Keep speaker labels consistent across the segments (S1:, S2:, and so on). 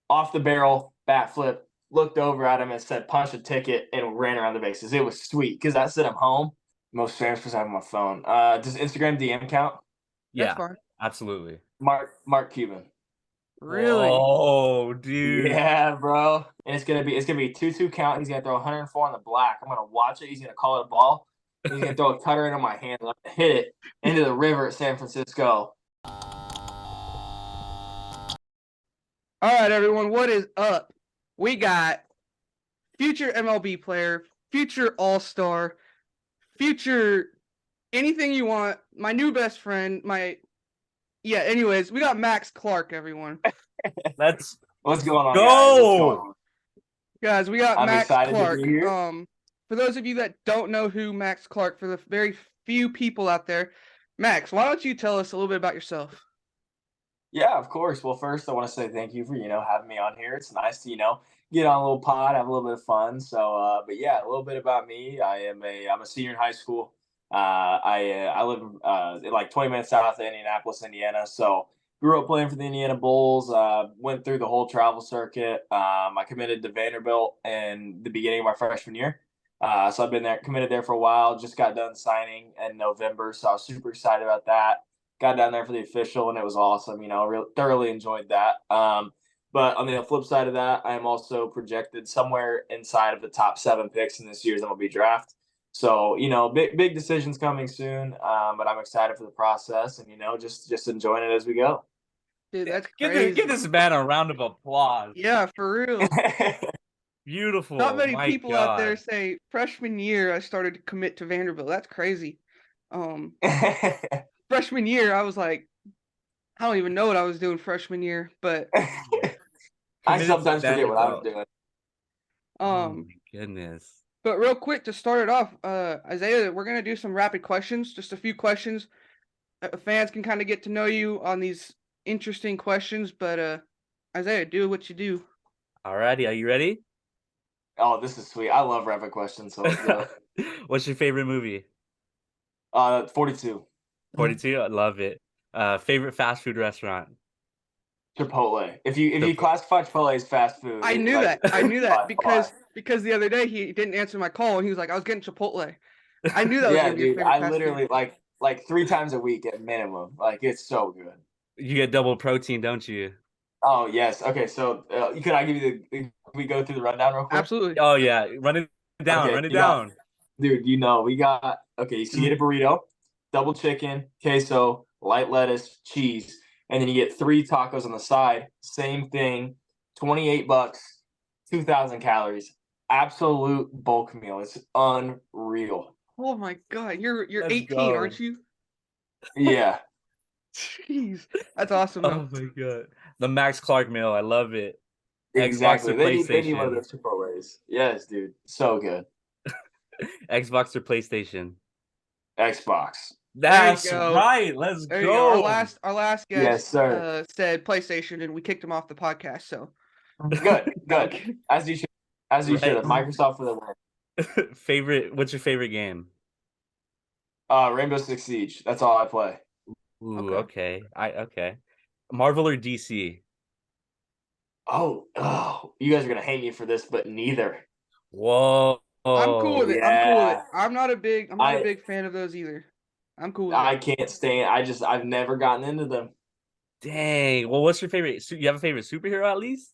S1: off the barrel, bat flip, looked over at him and said, punch a ticket, and ran around the bases. It was sweet because I sent him home. Most transfers I have on my phone. Does Instagram DM count?
S2: That's
S3: Yeah,
S2: fine.
S3: absolutely.
S1: Mark Cuban.
S2: Really?
S3: Oh, dude.
S1: Yeah, bro. And it's gonna be 2-2 count. He's gonna throw 104 on the black. I'm gonna watch it. He's gonna call it a ball. He's gonna throw a cutter into my hand. I'm gonna hit it into the river at San Francisco.
S2: All right, everyone, what is up? We got future MLB player, future All-Star, future anything you want. My new best friend, anyways, we got Max Clark, everyone.
S3: Let's
S1: What's going on, guys? What's going
S3: go.
S1: on?
S2: Guys, we got
S1: I'm
S2: Max
S1: excited to
S2: Clark.
S1: be here.
S2: For those of you that don't know who Max Clark, for the very few people out there, Max, why don't you tell us a little bit about yourself?
S1: Yeah, of course. Well, first I want to say thank you for having me on here. It's nice to get on a little pod, have a little bit of fun. So, but yeah, a little bit about me. I'm a senior in high school. I live like 20 minutes south of Indianapolis, Indiana. So grew up playing for the Indiana Bulls. Went through the whole travel circuit. I committed to Vanderbilt in the beginning of my freshman year. So I've been committed there for a while. Just got done signing in November, so I was super excited about that. Got down there for the official, and it was awesome. Thoroughly enjoyed that. But on the flip side of that, I am also projected somewhere inside of the top 7 picks in this year's MLB draft. So big decisions coming soon. But I'm excited for the process, and just enjoying it as we go.
S2: Dude, that's
S3: Give
S2: crazy.
S3: this man a round of applause.
S2: Yeah, for real.
S3: Beautiful.
S2: Not many
S3: My
S2: people
S3: God.
S2: out there say freshman year I started to commit to Vanderbilt. That's crazy. Freshman year I was like, I don't even know what I was doing freshman year, but
S1: I sometimes forget what I was doing.
S3: Oh my goodness.
S2: But real quick to start it off, Isaiah, we're gonna do some rapid questions, just a few questions. Fans can kind of get to know you on these interesting questions, but Isaiah, do what you do.
S3: Alrighty, are you ready?
S1: Oh, this is sweet. I love rapid questions, so let's go.
S3: What's your favorite movie?
S1: 42.
S3: 42. I love it. Favorite fast food restaurant?
S1: Chipotle. If you classify Chipotle as fast food,
S2: I knew that because the other day he didn't answer my call and he was like, I was getting Chipotle. I knew that was
S1: yeah,
S2: gonna be your
S1: dude.
S2: favorite
S1: I
S2: fast
S1: literally
S2: food.
S1: like 3 times a week at minimum. Like it's so good.
S3: You get double protein, don't you?
S1: Oh yes. Okay. So could I give you can we go through the rundown real quick?
S2: Absolutely.
S3: Oh yeah, run it down,
S1: Okay.
S3: run it down.
S1: Dude. We got okay. So you get a burrito, double chicken, queso, light lettuce, cheese, and then you get 3 tacos on the side. Same thing. $28, 2,000 calories. Absolute bulk meal. It's unreal.
S2: Oh my God, you're
S3: Let's
S2: 18,
S3: go.
S2: aren't you?
S1: Yeah.
S2: Jeez, that's awesome though.
S3: Oh my God. The Max Clark meal, I love it.
S1: Exactly.
S3: Xbox or
S1: They need one of
S3: PlayStation?
S1: those Chipotles. Yes, dude. So good.
S3: Xbox or PlayStation?
S1: Xbox.
S2: There you
S3: That's
S2: go.
S3: right. Let's
S2: There you go.
S3: go.
S2: Our last guest
S1: Yes, sir.
S2: said PlayStation and we kicked him off the podcast. So
S1: Good.
S2: Okay.
S1: As you should. As you should.
S3: Right.
S1: Microsoft for the win.
S3: What's your favorite game?
S1: Rainbow Six Siege. That's all I play.
S3: Ooh, okay. Okay. Marvel or DC?
S1: Oh, you guys are gonna hate me for this, but neither.
S3: Whoa.
S2: I'm cool with it.
S1: Yeah.
S2: I'm cool with it. I'm not a big fan of those either. I'm cool with it.
S1: I can't stand. I've never gotten into them.
S3: Dang. Well, what's your favorite? You have a favorite superhero at least?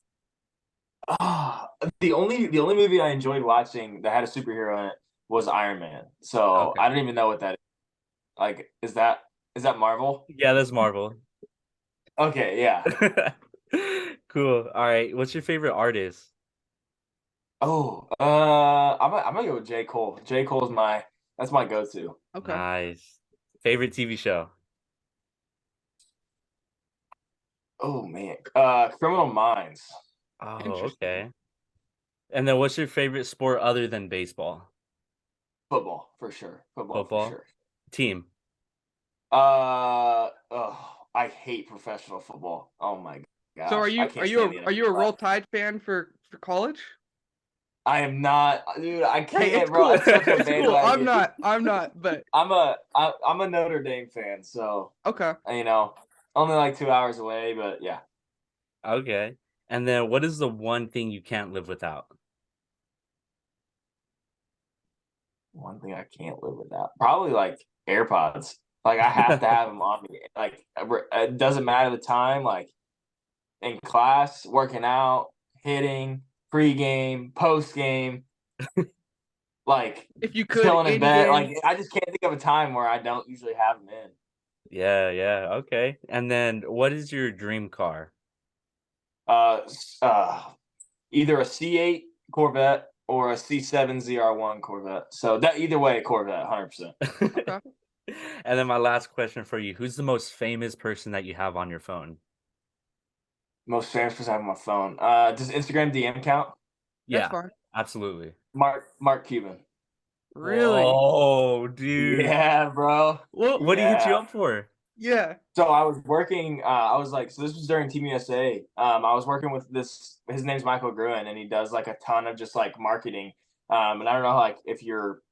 S1: Ah, the only movie I enjoyed watching that had a superhero in it was Iron Man. So
S3: Okay.
S1: I don't even know what that is. Like, is that Marvel?
S3: Yeah, that's Marvel.
S1: Okay, yeah.
S3: Cool. All right. What's your favorite artist?
S1: Oh, I'm gonna go with J. Cole. J. Cole's that's my go-to.
S2: Okay.
S3: Nice. Favorite TV show?
S1: Oh man, Criminal Minds.
S3: Oh,
S2: Interesting.
S3: okay. And then what's your favorite sport other than baseball?
S1: Football for sure. Football for
S3: Football?
S1: sure.
S3: Team.
S1: I hate professional football. Oh my gosh.
S2: So are
S1: I can't stand the
S2: you a
S1: NFL.
S2: Roll Tide fan for college?
S1: I am not, dude. I can't,
S2: Hey, it's
S1: bro.
S2: cool.
S1: I'm such a
S2: It's cool.
S1: bandwagon.
S2: I'm not, but
S1: I'm a Notre Dame fan, so
S2: okay.
S1: only like 2 hours away, but yeah.
S3: Okay. And then what is the one thing you can't live without?
S1: One thing I can't live without, probably like AirPods. Like I have to have them on me. Like it doesn't matter the time. Like in class, working out, hitting, pregame, postgame, like
S2: If you could,
S1: chilling in
S2: in
S1: bed.
S2: game.
S1: Like I just can't think of a time where I don't usually have them in.
S3: Yeah, okay. And then what is your dream car?
S1: Uh, either a C8 Corvette or a C7 ZR1 Corvette. So that either way, Corvette, 100%.
S2: Okay.
S3: And then my last question for you, who's the most famous person that you have on your phone?
S1: Most famous person I have on my phone. Does Instagram DM count?
S2: That's
S3: Yeah,
S2: fine.
S3: absolutely.
S1: Mark Cuban.
S2: Really?
S3: Oh, dude.
S1: Yeah, bro.
S3: What did he hit you
S1: Yeah.
S3: up for?
S2: Yeah.
S1: So I was working. I was like, so this was during Team USA. I was working with this. His name's Michael Gruen, and he does like a ton of just like marketing. And I don't know, like if you're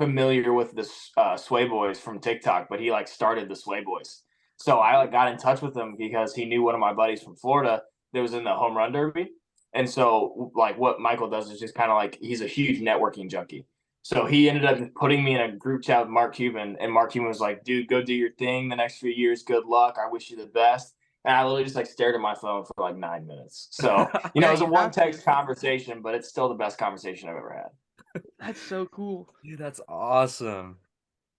S1: familiar with this Sway Boys from TikTok, but he like started the Sway Boys. So I like got in touch with him because he knew one of my buddies from Florida that was in the home run derby. And so like what Michael does is just kind of like he's a huge networking junkie. So he ended up putting me in a group chat with Mark Cuban, and Mark Cuban was like, "Dude, go do your thing the next few years. Good luck. I wish you the best." And I literally just like stared at my phone for like 9 minutes. So it
S2: Yeah,
S1: was a
S2: you
S1: one
S2: have to.
S1: text conversation, but it's still the best conversation I've ever had.
S2: That's so cool.
S3: Dude, that's awesome.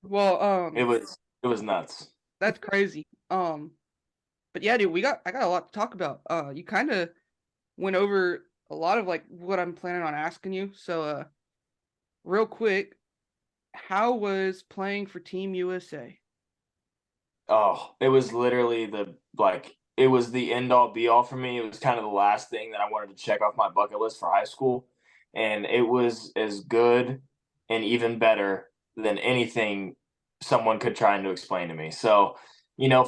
S2: Well,
S1: It was nuts.
S2: that's crazy. But yeah, dude, I got a lot to talk about. You kind of went over a lot of like what I'm planning on asking you. So, real quick, how was playing for Team USA?
S1: Oh, it was literally it was the end all be all for me. It was kind of the last thing that I wanted to check off my bucket list for high school. And it was as good and even better than anything someone could try to explain to me. So,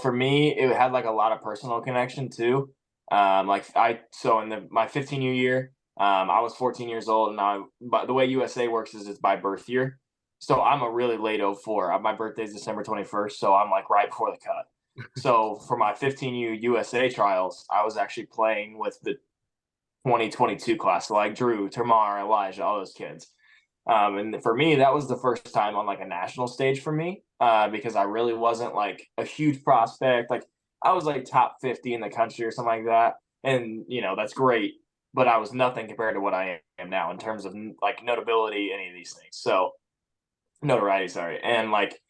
S1: for me, it had like a lot of personal connection too. So in my 15U year, I was 14 years old, and but the way USA works is it's by birth year. So I'm a really late '04. My birthday's December 21st, so I'm like right before the cut. So for my 15U USA trials, I was actually playing with the 2022 class, so like Drew, Tamar, Elijah, all those kids. And for me, that was the first time on like a national stage for me, because I really wasn't like a huge prospect. Like I was like top 50 in the country or something like that, and that's great, but I was nothing compared to what I am now in terms of like notability, any of these things. So notoriety, sorry. And like,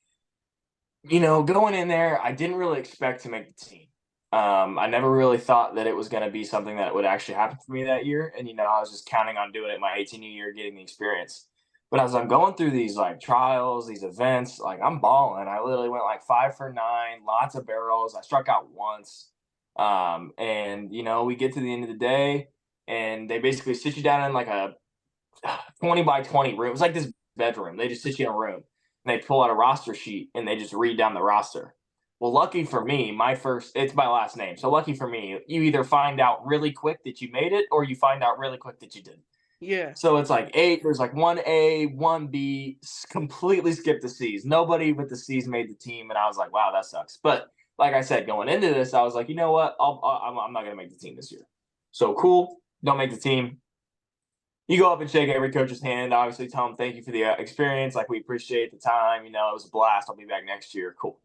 S1: going in there, I didn't really expect to make the team. I never really thought that it was going to be something that would actually happen for me that year. And, I was just counting on doing it my 18th year, getting the experience. But as I'm going through these like trials, these events, like I'm balling. I literally went like 5 for 9, lots of barrels. I struck out once. And, we get to the end of the day, and they basically sit you down in like a 20 by 20 room. It was like this bedroom. They just sit you in a room, and they pull out a roster sheet, and they just read down the roster. Well, lucky for me, it's my last name. So lucky for me, you either find out really quick that you made it, or you find out really quick that you didn't.
S2: Yeah.
S1: So it's like there's like 1A, 1B, completely skipped the C's. Nobody but the C's made the team. And I was like, wow, that sucks. But like I said, going into this, I was like, you know what? I'm not going to make the team this year. So cool. Don't make the team. You go up and shake every coach's hand. Obviously, tell them thank you for the experience. Like, we appreciate the time. It was a blast. I'll be back next year. Cool.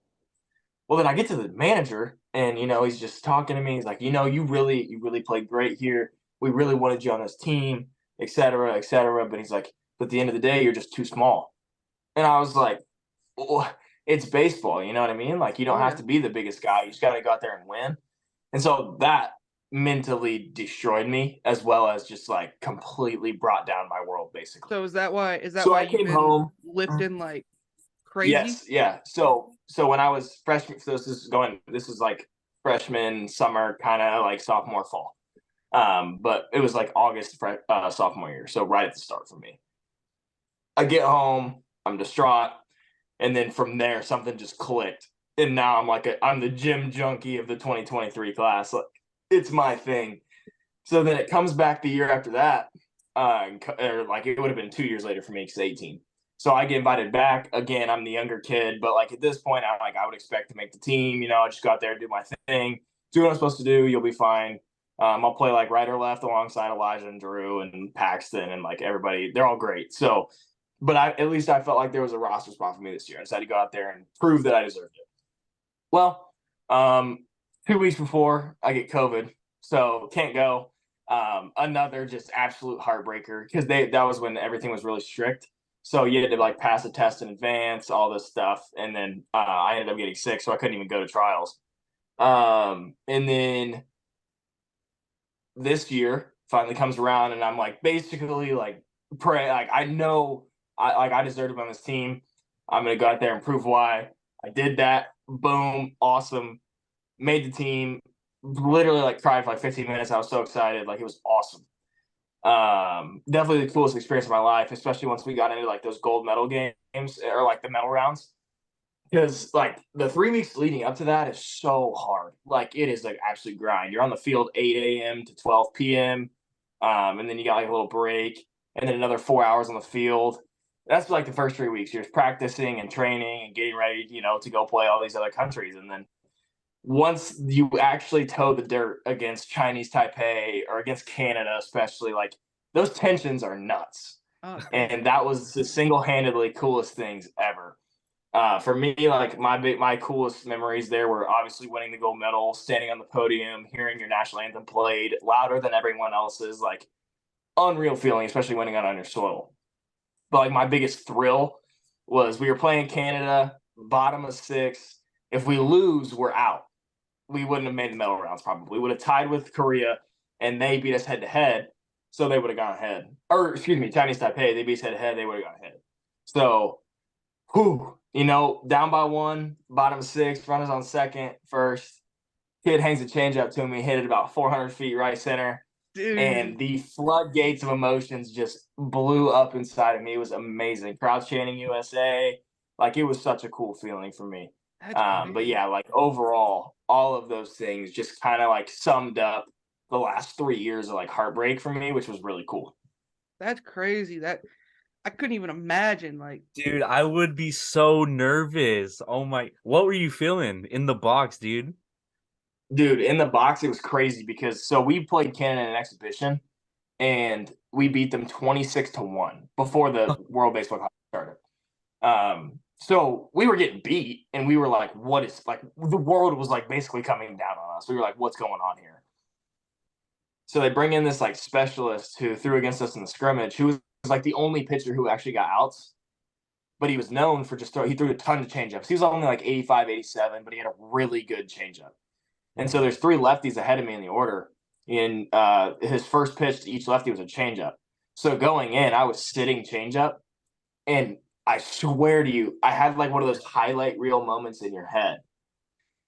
S1: Well, then I get to the manager, and he's just talking to me. He's like, you really played great here. We really wanted you on this team, et cetera, et cetera. But he's like, but at the end of the day, you're just too small. And I was like, well, it's baseball. You know what I mean? Like, you don't have to be the biggest guy. You just got to go out there and win. And so that mentally destroyed me, as well as just like completely brought down my world, basically.
S2: So is that why
S1: So I came home
S2: lifting like crazy?
S1: Yes, yeah. So when I was freshman, so this is like freshman summer, kind of like sophomore fall. But it was like August sophomore year, so right at the start for me. I get home, I'm distraught, and then from there something just clicked, and now I'm the gym junkie of the 2023 class. Like, it's my thing. So then it comes back the year after that, or like it would have been 2 years later for me because 18. So I get invited back again. I'm the younger kid, but like at this point, I would expect to make the team. I just go out there and do my thing, do what I'm supposed to do. You'll be fine. I'll play like right or left alongside Elijah and Drew and Paxton and like everybody. They're all great. So, but at least I felt like there was a roster spot for me this year. I decided to go out there and prove that I deserved it. Well, 2 weeks before I get COVID, so can't go. Another just absolute heartbreaker because that was when everything was really strict. So you had to like pass a test in advance, all this stuff, and then I ended up getting sick, so I couldn't even go to trials. And then this year finally comes around, and I'm like basically like pray like I know I deserve to be on this team. I'm gonna go out there and prove why. I did that. Boom, awesome. Made the team. Literally like cried for like 15 minutes. I was so excited. Like it was awesome. Definitely the coolest experience of my life, especially once we got into like those gold medal games or like the medal rounds. Because like the 3 weeks leading up to that is so hard. Like it is like absolute grind. You're on the field 8 a.m. to 12 p.m. And then you got like a little break and then another 4 hours on the field. That's like the first 3 weeks. You're just practicing and training and getting ready, to go play all these other countries. And then once you actually toe the dirt against Chinese Taipei or against Canada, especially, like those tensions are nuts.
S2: Oh,
S1: And that was the single-handedly coolest things ever. For me, like my coolest memories there were obviously winning the gold medal, standing on the podium, hearing your national anthem played louder than everyone else's, like unreal feeling, especially winning on your soil. But like my biggest thrill was we were playing Canada, bottom of 6. If we lose, we're out. We wouldn't have made the medal rounds probably. We would have tied with Korea, and they beat us head to head, so they would have gone ahead. Or excuse me, Chinese Taipei, they beat us head to head, they would have gone ahead. So, down by 1, bottom of 6, runners on second, first. Kid hangs a changeup to me, hit it about 400 feet right center.
S2: dude.
S1: And the floodgates of emotions just blew up inside of me. It was amazing. Crowd chanting USA. Like, it was such a cool feeling for me. But yeah, like overall, all of those things just kind of like summed up the last 3 years of like heartbreak for me, which was really cool.
S2: That's crazy. That I couldn't even imagine. Like,
S3: Dude, I would be so nervous. Oh my, what were you feeling in the box, dude?
S1: Dude, in the box, it was crazy because we played Canada in an exhibition and we beat them 26-1 before the World Baseball Classic started. So we were getting beat and we were like, what is like the world was like basically coming down on us. We were like, what's going on here? So they bring in this like specialist who threw against us in the scrimmage, who was like the only pitcher who actually got outs. But he was known for he threw a ton of changeups. He was only like 85, 87, but he had a really good changeup. And so there's 3 lefties ahead of me in the order. And his first pitch to each lefty was a changeup. So going in, I was sitting changeup, and I swear to you, I had like one of those highlight reel moments in your head.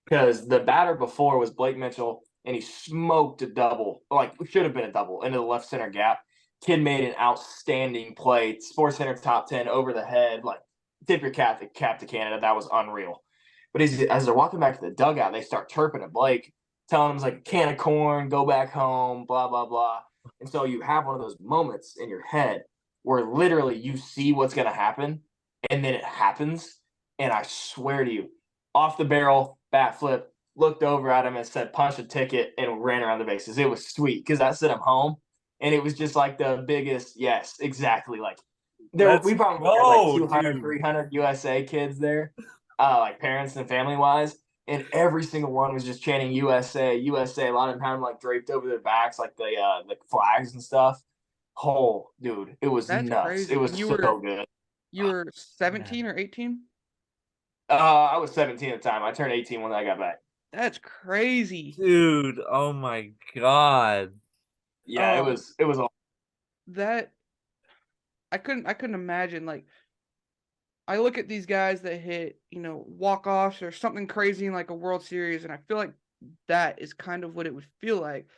S1: Because the batter before was Blake Mitchell, and he smoked a double, like should have been a double, into the left center gap. Kid made an outstanding play. Sports Center top 10 over the head. Like, tip your cap to Canada. That was unreal. But as they're walking back to the dugout, they start chirping at Blake, telling him, like, can of corn, go back home, blah, blah, blah. And so you have one of those moments in your head where literally you see what's going to happen, and then it happens. And I swear to you, off the barrel, bat flip, looked over at him and said, punch a ticket, and ran around the bases. It was sweet because I sent him home. And it was just like the biggest, yes, exactly. Like we probably had like 200, dude. 300 USA kids there, like parents and family wise. And every single one was just chanting USA, USA. A lot of time like draped over their backs, like the flags and stuff. Oh, dude, it was
S2: that's
S1: nuts.
S2: crazy.
S1: It was so good.
S2: You were 17 or 18?
S1: I was 17 at the time. I turned 18 when I got back.
S2: That's crazy.
S3: Dude, oh my God.
S1: Yeah, it was all
S2: that I couldn't imagine. Like, I look at these guys that hit, walk-offs or something crazy in like a World Series, and I feel like that is kind of what it would feel like,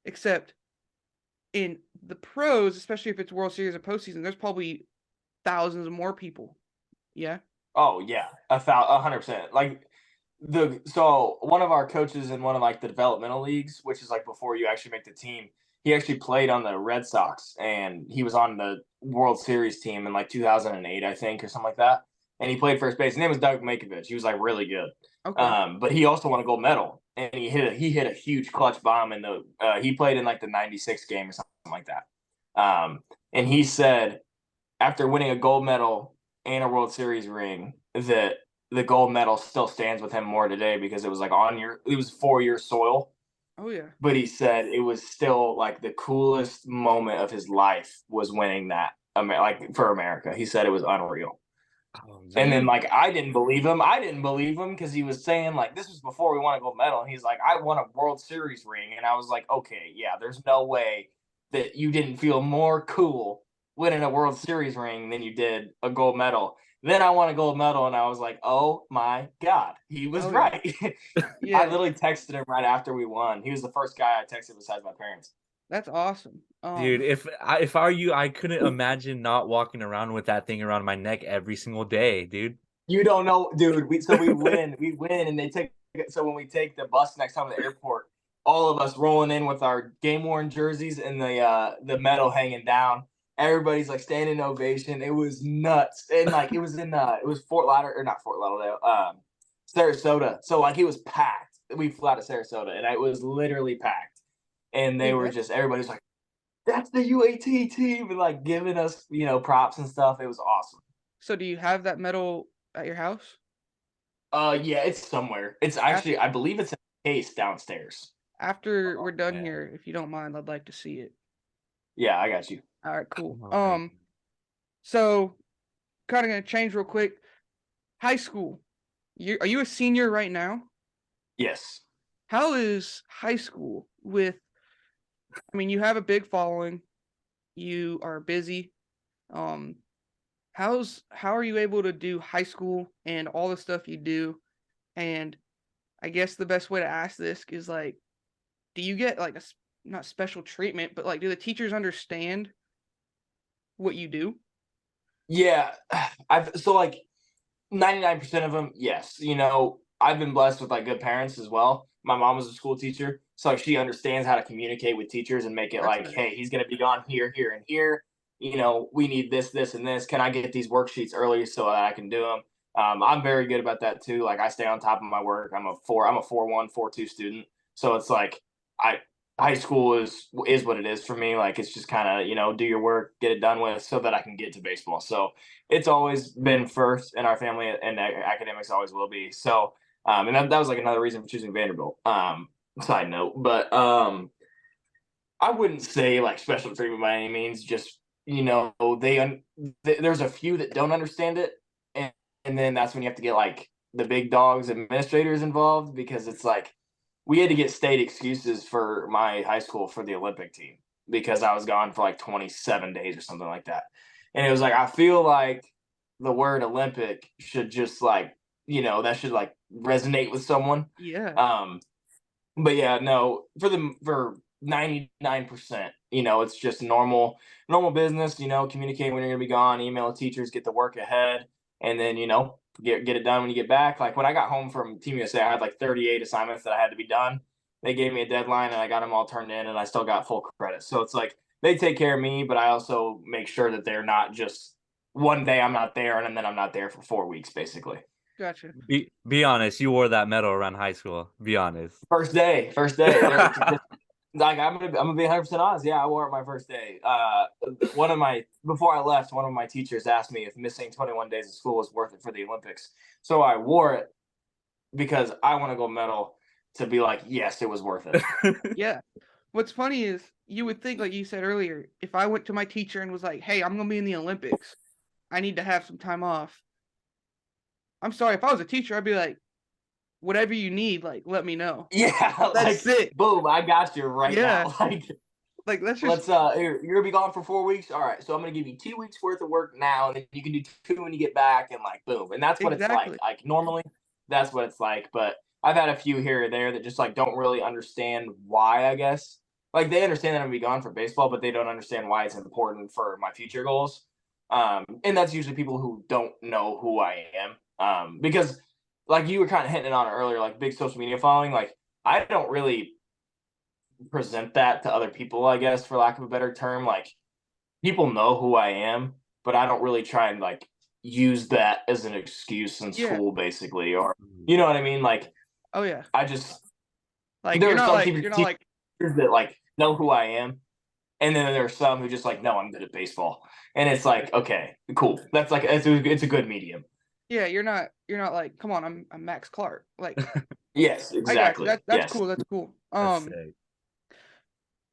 S2: except in the pros, especially if it's World Series or postseason, there's probably thousands of more people. Yeah.
S1: Oh yeah, 100%. Like so one of our coaches in one of like the developmental leagues, which is like before you actually make the team, he actually played on the Red Sox, and he was on the World Series team in like 2008, I think, or something like that. and he played first base. His name was Doug Makovich. He was like really good.
S2: Okay.
S1: But he also won a gold medal, and he hit a huge clutch bomb in the. He played in like the '96 game or something like that. And he said after winning a gold medal and a World Series ring that the gold medal still stands with him more today because it was like it was 4-year soil.
S2: Oh yeah.
S1: But he said it was still like the coolest moment of his life was winning that, like for America. He said it was unreal.
S3: Oh,
S1: And then
S3: man.
S1: like I didn't believe him. I didn't believe him because he was saying like this was before we won a gold medal. And he's like, I won a World Series ring, and I was like, okay, yeah, there's no way that you didn't feel more cool winning a World Series ring than you did a gold medal. Then I won a gold medal, and I was like, oh my God, he was
S2: Oh, yeah.
S1: right. I
S2: Yeah,
S1: literally texted him right after we won. He was the first guy I texted besides my parents.
S2: that's awesome.
S3: Dude, if I were you, I couldn't imagine not walking around with that thing around my neck every single day, dude.
S1: You don't know, dude. We win, and they take. So when we take the bus next time to the airport, all of us rolling in with our game worn jerseys and the medal hanging down. Everybody's like standing ovation. It was nuts, and like it was Fort Lauderdale or not Fort Lauderdale, Sarasota. So like it was packed. We flew out to Sarasota, and it was literally packed. And they
S2: Dude,
S1: were just everybody's like, "That's the UAT team," and like giving us props and stuff. It was awesome.
S2: so do you have that medal at your house?
S1: Yeah, it's somewhere. It's actually, I believe it's in a case downstairs.
S2: After
S3: Oh,
S2: we're done
S3: man.
S2: here, if you don't mind, I'd like to see it.
S1: Yeah, I got you.
S2: All right, cool.
S3: Oh, man.
S2: So kind of gonna change real quick. High school. Are you a senior right now?
S1: Yes.
S2: How is high school with? I mean, you have a big following. You are busy. Um, how are you able to do high school and all the stuff you do? And I guess the best way to ask this is like, do you get like not special treatment, but like, do the teachers understand what you do?
S1: Yeah, so like 99% of them, yes. I've been blessed with like good parents as well. My mom was a school teacher, so like she understands how to communicate with teachers and make it
S2: That's
S1: like,
S2: nice.
S1: hey, he's gonna be gone here, here, and here. We need this, this, and this. Can I get these worksheets early so that I can do them? I'm very good about that too. Like I stay on top of my work. I'm a 4.1, 4.2 student, so it's like I high school is what it is for me. Like it's just kind of do your work, get it done with, so that I can get to baseball. So it's always been first in our family, and academics always will be. So, and that was like another reason for choosing Vanderbilt. Side note, but I wouldn't say like special treatment by any means. Just there's a few that don't understand it, and then that's when you have to get like the big dogs administrators involved because it's like we had to get state excuses for my high school for the Olympic team because I was gone for like 27 days or something like that. And it was like, I feel like the word Olympic should just like, that should like resonate with someone.
S2: Yeah.
S1: But yeah, no, for 99%, it's just normal business, communicate when you're gonna be gone, email teachers, get the work ahead, and then, get it done when you get back. Like when I got home from Team USA, I had like 38 assignments that I had to be done. They gave me a deadline and I got them all turned in and I still got full credit. So it's like they take care of me, but I also make sure that they're not just one day I'm not there and then I'm not there for 4 weeks, basically.
S2: Gotcha.
S3: Be honest, you wore that medal around high school. Be honest.
S1: First day. Like I'm gonna be 100% honest. Yeah, I wore it my first day. Before I left, one of my teachers asked me if missing 21 days of school was worth it for the Olympics. So I wore it because I want a gold medal to be like, yes, it was worth it.
S2: Yeah. What's funny is you would think, like you said earlier, if I went to my teacher and was like, "Hey, I'm gonna be in the Olympics. I need to have some time off." I'm sorry, if I was a teacher, I'd be like, "Whatever you need, like let me know."
S1: Yeah,
S2: That's
S1: like
S2: it.
S1: boom, I got you right
S2: Yeah.
S1: now. Like
S2: Like that's just
S1: here, you're gonna be gone for 4 weeks. All right, so I'm gonna give you 2 weeks worth of work now, and then you can do two when you get back, and like boom, and that's what it's like.
S2: exactly.
S1: Like normally, that's what it's like. But I've had a few here or there that just like don't really understand why. I guess like they understand that I'm gonna be gone for baseball, but they don't understand why it's important for my future goals. And that's usually people who don't know who I am. Because like you were kind of hitting on it earlier, like big social media following. Like I don't really present that to other people, I guess, for lack of a better term. Like people know who I am, but I don't really try and like use that as an excuse in
S2: Yeah.
S1: school, basically, or you know what I mean? Like,
S2: Oh yeah.
S1: I just
S2: Like
S1: there
S2: you're
S1: are
S2: not
S1: some
S2: like
S1: teachers
S2: you're not like
S1: that like know who I am, and then there are some who just like, no, I'm good at baseball, and it's like, okay, cool. That's like it's a good medium.
S2: yeah, you're not like, come on, I'm Max Clark. Like
S1: Yes,
S2: I got you.
S1: exactly.
S2: That's
S1: Yes.
S2: cool. That's cool.
S3: That's sick.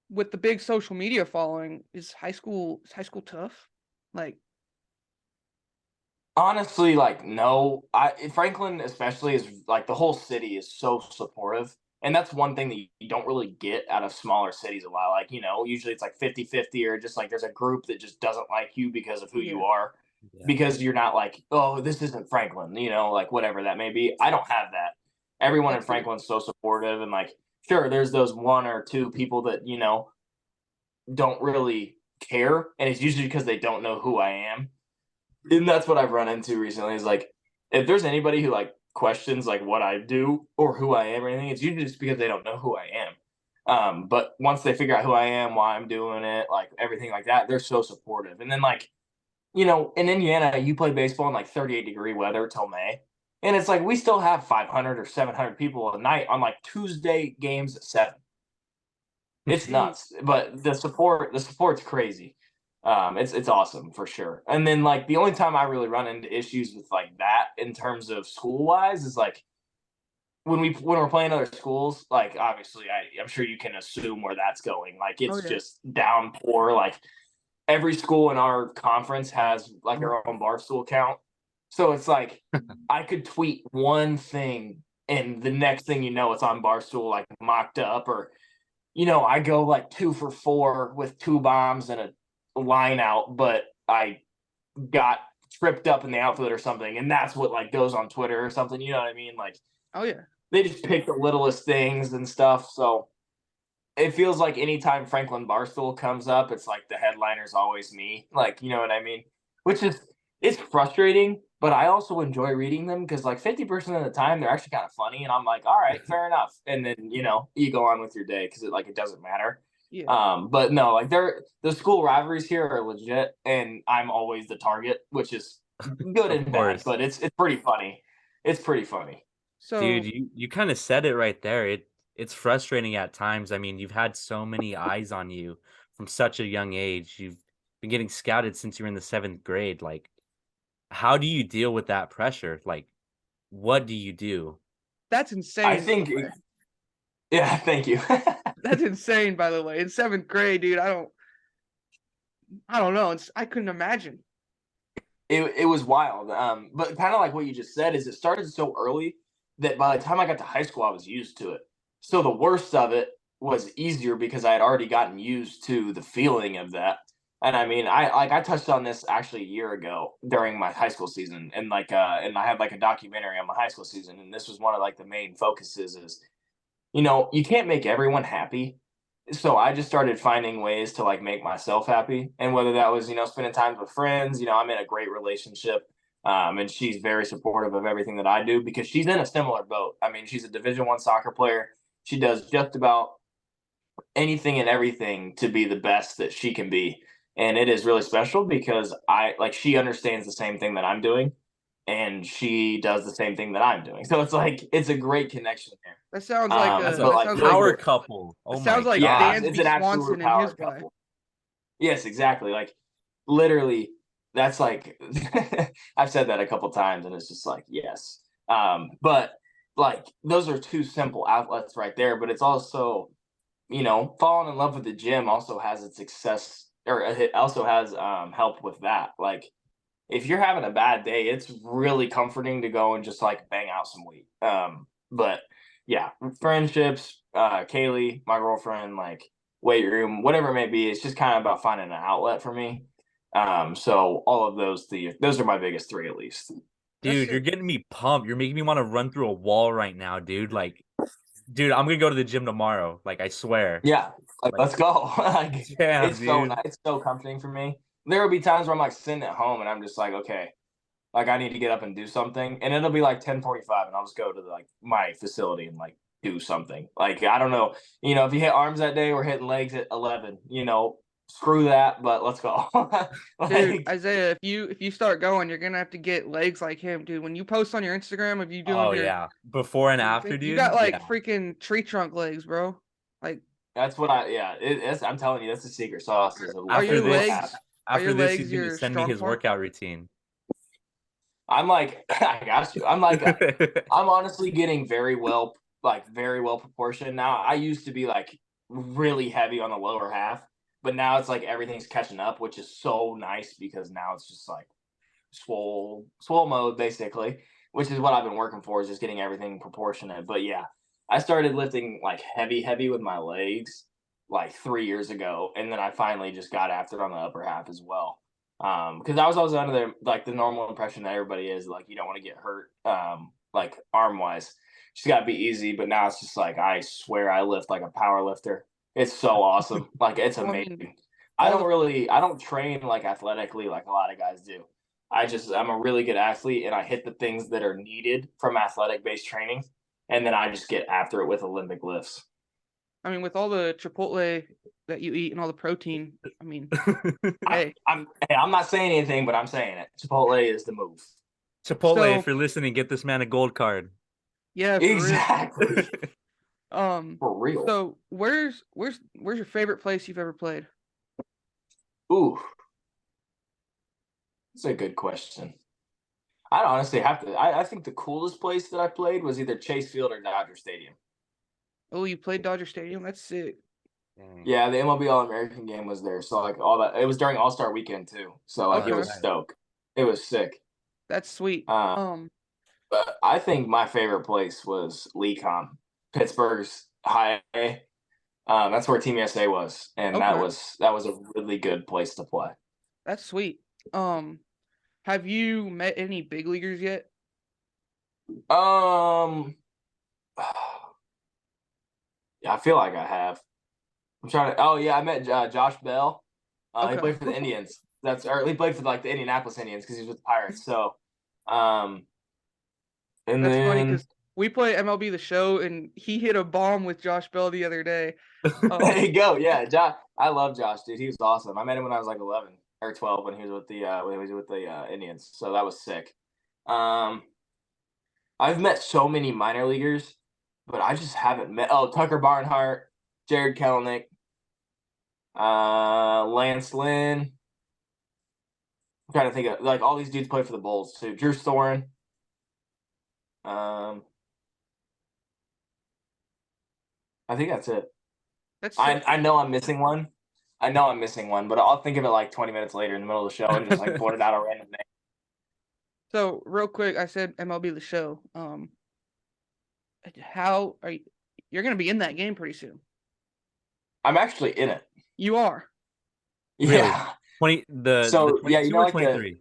S2: With the big social media following, is high school tough? Like,
S1: Honestly, like no, Franklin especially is like the whole city is so supportive. And that's one thing that you don't really get out of smaller cities a lot. Like, usually it's like 50-50, or just like there's a group that just doesn't like you because of who
S2: yeah,
S1: you are.
S3: Yeah.
S1: Because you're not like, oh, this isn't Franklin, like whatever that may be. I don't have that. Everyone in
S2: that's good.
S1: Franklin's so supportive, and like, sure, there's those one or two people that, don't really care. And it's usually because they don't know who I am. And that's what I've run into recently is like, if there's anybody who like questions like what I do or who I am or anything, it's usually just because they don't know who I am. But once they figure out who I am, why I'm doing it, like everything like that, they're so supportive. And then like, in Indiana, you play baseball in like 38-degree weather till May. And it's like we still have 500 or 700 people a night on like Tuesday games at 7. It's
S2: Jeez.
S1: nuts, but the support's crazy. It's awesome for sure. And then like the only time I really run into issues with like that in terms of school wise is like when we're playing other schools. Like obviously, I'm sure you can assume where that's going. Like
S2: Oh
S1: it's
S2: yeah.
S1: just downpour. Like every school in our conference has like their own barstool account, so it's like I could tweet one thing and the next thing you know, it's on Barstool like mocked up, or I go like 2 for 4 with 2 bombs and a line out, but I got tripped up in the outfield or something, and that's what like goes on Twitter or something. You know what I mean? Like
S2: Oh yeah.
S1: they just pick the littlest things and stuff. So it feels like anytime Franklin Barstool comes up, it's like the headliner's always me. Like, you know what I mean? Which is it's frustrating, but I also enjoy reading them because like 50% of the time they're actually kind of funny, and I'm like, all right, fair enough. And then you go on with your day because it doesn't matter.
S2: Yeah.
S1: But no, like the school rivalries here are legit, and I'm always the target, which is good
S3: Of
S1: and bad,
S3: course.
S1: but it's pretty funny. It's pretty funny.
S3: Dude,
S2: So
S3: you kind of said it right there. It's frustrating at times. I mean, you've had so many eyes on you from such a young age. You've been getting scouted since you were in the 7th grade. Like, how do you deal with that pressure? Like, what do you do?
S2: that's
S1: I
S2: insane.
S1: think, yeah, thank you.
S2: That's insane, by the way. In 7th grade, dude, I don't know. I couldn't imagine.
S1: It was wild. But kind of like what you just said is it started so early that by the time I got to high school, I was used to it. So the worst of it was easier because I had already gotten used to the feeling of that. And I mean, I touched on this actually a year ago during my high school season, and and I had like a documentary on my high school season, and this was one of like the main focuses is, you can't make everyone happy. So I just started finding ways to like make myself happy. And whether that was, spending time with friends, I'm in a great relationship. And she's very supportive of everything that I do because she's in a similar boat. I mean, she's a Division 1 soccer player. She does just about anything and everything to be the best that she can be. And it is really special because she understands the same thing that I'm doing, and she does the same thing that I'm doing. So it's like it's a great connection there.
S2: That sounds like
S3: That's
S2: a
S3: a
S1: But
S2: that
S1: like
S2: sounds
S1: really
S2: like
S3: power
S1: great.
S3: couple.
S2: that
S3: Oh my
S2: sounds like
S1: Yeah,
S3: God.
S2: Dansby
S1: it's an
S2: Swanson
S1: absolute
S2: and his
S1: power
S2: wife.
S1: couple. Yes, exactly. Like literally, that's like I've said that a couple times, and it's just like yes. But like those are two simple outlets right there. But it's also falling in love with the gym also has its success, or it also has help with that. Like if you're having a bad day, it's really comforting to go and just like bang out some weight. But yeah, friendships, Kaylee, my girlfriend, like weight room, whatever it may be, it's just kind of about finding an outlet for me. So all of those are my biggest three at least.
S2: That's
S3: Dude, you're
S2: sick.
S3: getting me pumped. You're making me want to run through a wall right now, dude. Like, dude, I'm gonna go to the gym tomorrow. Like, I swear.
S1: Yeah, like
S3: Like,
S1: let's go. Like
S3: yeah,
S1: it's so
S3: dude.
S1: nice, it's so comforting for me. There will be times where I'm like sitting at home and I'm just like, okay, like I need to get up and do something, and it'll be like 10:45, and I'll just go to like my facility and like do something. Like I don't know, if you hit arms that day, we're hitting legs at 11. screw that, but let's go.
S2: Dude, Isaiah, if you start going, you're gonna have to get legs like him, dude. When you post on your Instagram of you doing
S3: Oh
S2: your
S3: yeah, before and after,
S2: you
S3: dude.
S2: got like
S3: Yeah.
S2: freaking tree trunk legs, bro. Like,
S1: that's what it's, I'm telling you, that's the secret sauce. Is a
S2: are
S3: After
S2: your
S1: little
S3: this,
S2: legs
S1: ab.
S2: are your
S3: after this, he's
S2: legs
S3: gonna
S2: your
S3: send me
S2: strong
S3: his
S2: part?
S3: workout routine.
S1: I'm like, I got you. I'm honestly getting very well proportioned now. I used to be like really heavy on the lower half, but now it's like everything's catching up, which is so nice because now it's just like swole mode basically, which is what I've been working for, is just getting everything proportionate. But yeah, I started lifting like heavy with my legs like 3 years ago, and then I finally just got after it on the upper half as well. Because I was always under the normal impression that everybody is like, you don't want to get hurt, like arm wise, just gotta be easy. But now it's just like, I swear I lift like a power lifter. It's so awesome, like it's
S2: Well, I mean,
S1: amazing.
S2: all the
S1: I don't train like athletically like a lot of guys do. I'm a really good athlete, and I hit the things that are needed from athletic based training, and then I just get after it with Olympic lifts.
S2: I mean, with all the Chipotle that you eat and all the protein, I mean, hey.
S1: I'm not saying anything, but I'm saying it. Chipotle is the move.
S3: Chipotle,
S2: So
S3: if you're listening, get this man a gold card.
S2: yeah, for real.
S1: Exactly. For real.
S2: So where's your favorite place you've ever played?
S1: Ooh, that's a good question. I'd honestly have to. I think the coolest place that I played was either Chase Field or Dodger Stadium.
S2: Oh, you played Dodger Stadium? That's sick.
S1: Yeah, the MLB All American game was there, so like all that. It was during All Star Weekend too, so like
S3: Oh,
S1: it
S2: Okay.
S1: was
S3: that's nice.
S1: stoked. It was sick.
S2: That's sweet.
S1: Uh, but I think my favorite place was Lecom, Pittsburgh's high A. That's where Team USA was, and
S2: Okay.
S1: that was a really good place to play.
S2: That's sweet. Have you met any big leaguers yet?
S1: Um, yeah, I feel like I have. I'm trying to. Oh yeah, I met Josh Bell. He
S2: Okay.
S1: played for the Indians. Or he played for like the Indianapolis Indians because he was with the Pirates. So, um, and
S2: That's funny
S1: then
S2: because we play MLB The Show, and he hit a bomb with Josh Bell the other day.
S1: there you go. Yeah, Josh. I love Josh, dude. He was awesome. I met him when I was like 11 or 12 when he was with the Indians. So that was sick. Um, I've met so many minor leaguers, but I just haven't met. Oh, Tucker Barnhart, Jared Kelenic, Lance Lynn. I'm trying to think of like all these dudes play for the Bulls too. Drew Storen. I think that's it.
S2: That's sick.
S1: I know I'm missing one. But I'll think of it like 20 minutes later in the middle of the show and just like blurt out a random name.
S2: So real quick, I said MLB The Show. How are you? You're gonna be in that game pretty soon.
S1: I'm actually in it.
S2: You are.
S1: Yeah.
S3: Really? The
S1: So
S3: 22
S1: yeah, you know,
S3: or
S1: like
S3: 23?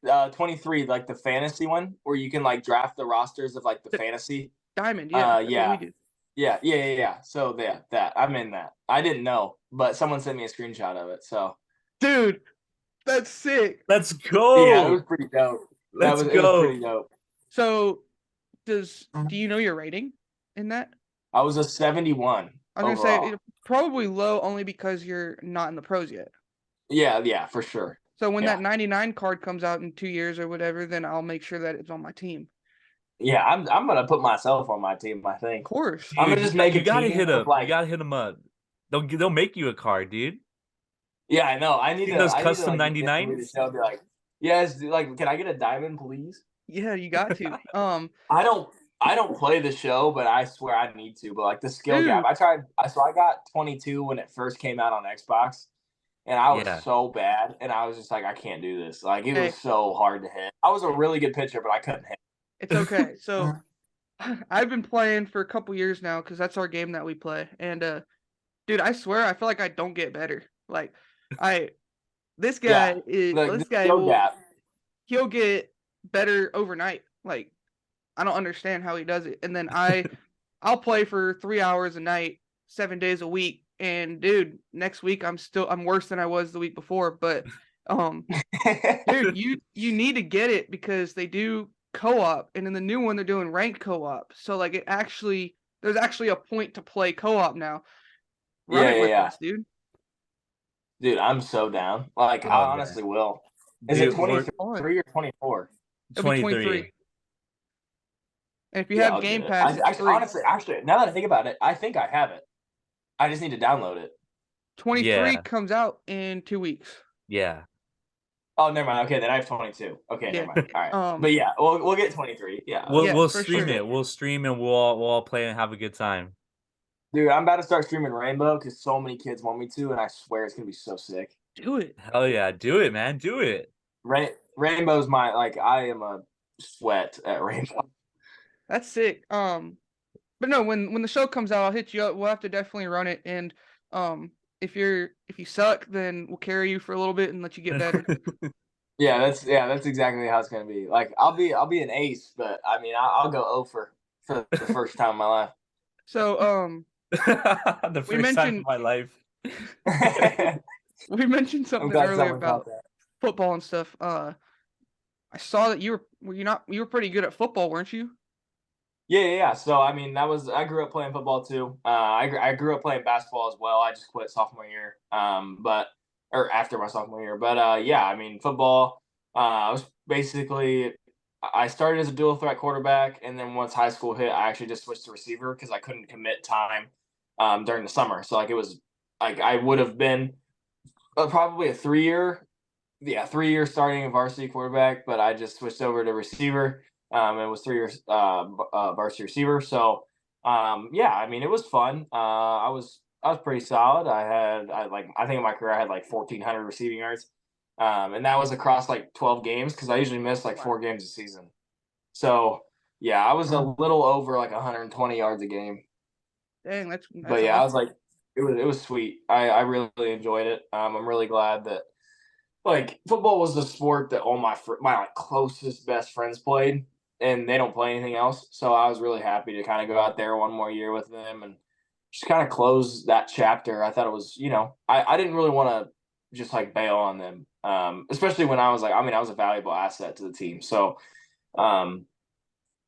S1: the 23, like the fantasy one, where you can like draft the rosters of like the fantasy.
S2: Diamond, yeah. That's what we do.
S1: Yeah. So yeah, that I'm in that. I didn't know, but someone sent me a screenshot of it. So
S2: Dude, that's sick.
S3: Let's
S1: yeah, it
S3: go.
S1: was pretty dope.
S3: Let's
S1: It was
S3: go.
S1: pretty dope.
S2: So do you know your rating in that?
S1: I was a 71
S2: I was
S1: overall.
S2: gonna say probably low only because you're not in the pros yet.
S1: Yeah, for sure.
S2: So when
S1: Yeah.
S2: that 99 card comes out in 2 years or whatever, then I'll make sure that it's on my team.
S1: Yeah, I'm gonna put myself on my team, I
S2: Of
S1: think.
S2: course.
S1: I'm gonna
S3: Dude,
S1: just make
S3: you
S1: a
S3: gotta
S1: team
S3: hit
S1: of
S3: him.
S1: like,
S3: You gotta hit him up. They'll make you a card, dude.
S1: yeah, I know. I need
S3: See
S1: to
S3: those
S1: I need to
S3: custom
S1: like get into
S3: 99s?
S1: the show and be like, yes, like, can I get a diamond, please?
S2: Yeah, you got to.
S1: I don't play the show, but I swear I need to. But like the skill gap,
S2: Dude,
S1: I got 22 when it first came out on Xbox, and I was
S3: Yeah.
S1: so bad, and I was just like, I can't do this. Like it
S2: Hey.
S1: was so hard to hit. I was a really good pitcher, but I couldn't hit.
S2: it's okay. So I've been playing for a couple years now because that's our game that we play. And dude, I swear I feel like I don't get better. Like this
S1: Yeah,
S2: guy is
S1: like
S2: this
S1: the
S2: guy
S1: skill gap.
S2: he'll get better overnight. Like I don't understand how he does it. And then I'll play for 3 hours a night, 7 days a week. And dude, next week I'm worse than I was the week before. But dude, you need to get it because they do co-op, and in the new one they're doing ranked co-op. So like there's actually a point to play co-op now. Run it with
S1: Yeah.
S2: us, dude.
S1: Dude, I'm so down. Like, I
S3: Oh yeah,
S1: honestly will. Is it
S3: dude, we're
S1: 23 or 24?
S2: It'll be 23.
S3: 23.
S2: And if you
S1: Yeah,
S2: have
S1: I'll
S2: Game
S1: get it.
S2: Pass, it's free.
S1: Actually, now that I think about it, I think I have it. I just need to download it.
S2: 23
S3: Yeah,
S2: comes out in 2 weeks.
S3: yeah.
S1: Oh, never mind. Okay, then I have 22. Okay,
S2: Yeah.
S1: never mind. All right.
S2: Um,
S1: But yeah, we'll get 23. Yeah.
S3: We'll
S2: Yeah,
S3: we'll
S2: for
S3: stream
S2: sure.
S3: it. We'll stream and we'll all play and have a good time.
S1: Dude, I'm about to start streaming Rainbow because so many kids want me to, and I swear it's gonna be so sick.
S2: Do it.
S3: Hell yeah, do it, man, do it.
S1: Rainbow's my I am a sweat at Rainbow.
S2: That's sick. But no, when the show comes out, I'll hit you up. We'll have to definitely run it. And if you suck, then we'll carry you for a little bit and let you get better.
S1: Yeah, that's exactly how it's gonna be. Like I'll be an ace, but I mean I'll go over for the first time in my life.
S2: So
S3: The
S2: we
S3: first time in
S2: mentioned
S3: my life.
S2: we mentioned
S1: I'm
S2: something
S1: glad
S2: earlier
S1: someone
S2: about
S1: caught that.
S2: football and stuff. I saw that you were pretty good at football, weren't you?
S1: Yeah. So I mean, I grew up playing football too. I grew up playing basketball as well. I just quit sophomore year. But or after my sophomore year. But yeah, I mean, football. I was basically I started as a dual threat quarterback, and then once high school hit, I actually just switched to receiver because I couldn't commit time during the summer. So like it was like I would have been probably a 3 year starting a varsity quarterback, but I just switched over to receiver. It was 3 years varsity receiver. So yeah, I mean it was fun. I was pretty solid. I think in my career I had like 1,400 receiving yards, and that was across like 12 games because I usually miss like 4 games a season. So yeah, I was a little over like 120 yards a game.
S2: Dang, that's
S1: But yeah, I was
S2: awesome.
S1: like, it was sweet. I really enjoyed it. I'm really glad that like football was the sport that all my like closest best friends played, and they don't play anything else. So I was really happy to kind of go out there one more year with them and just kind of close that chapter. I thought it was, I didn't really want to just like bail on them, especially when I was like, I mean, I was a valuable asset to the team. So um,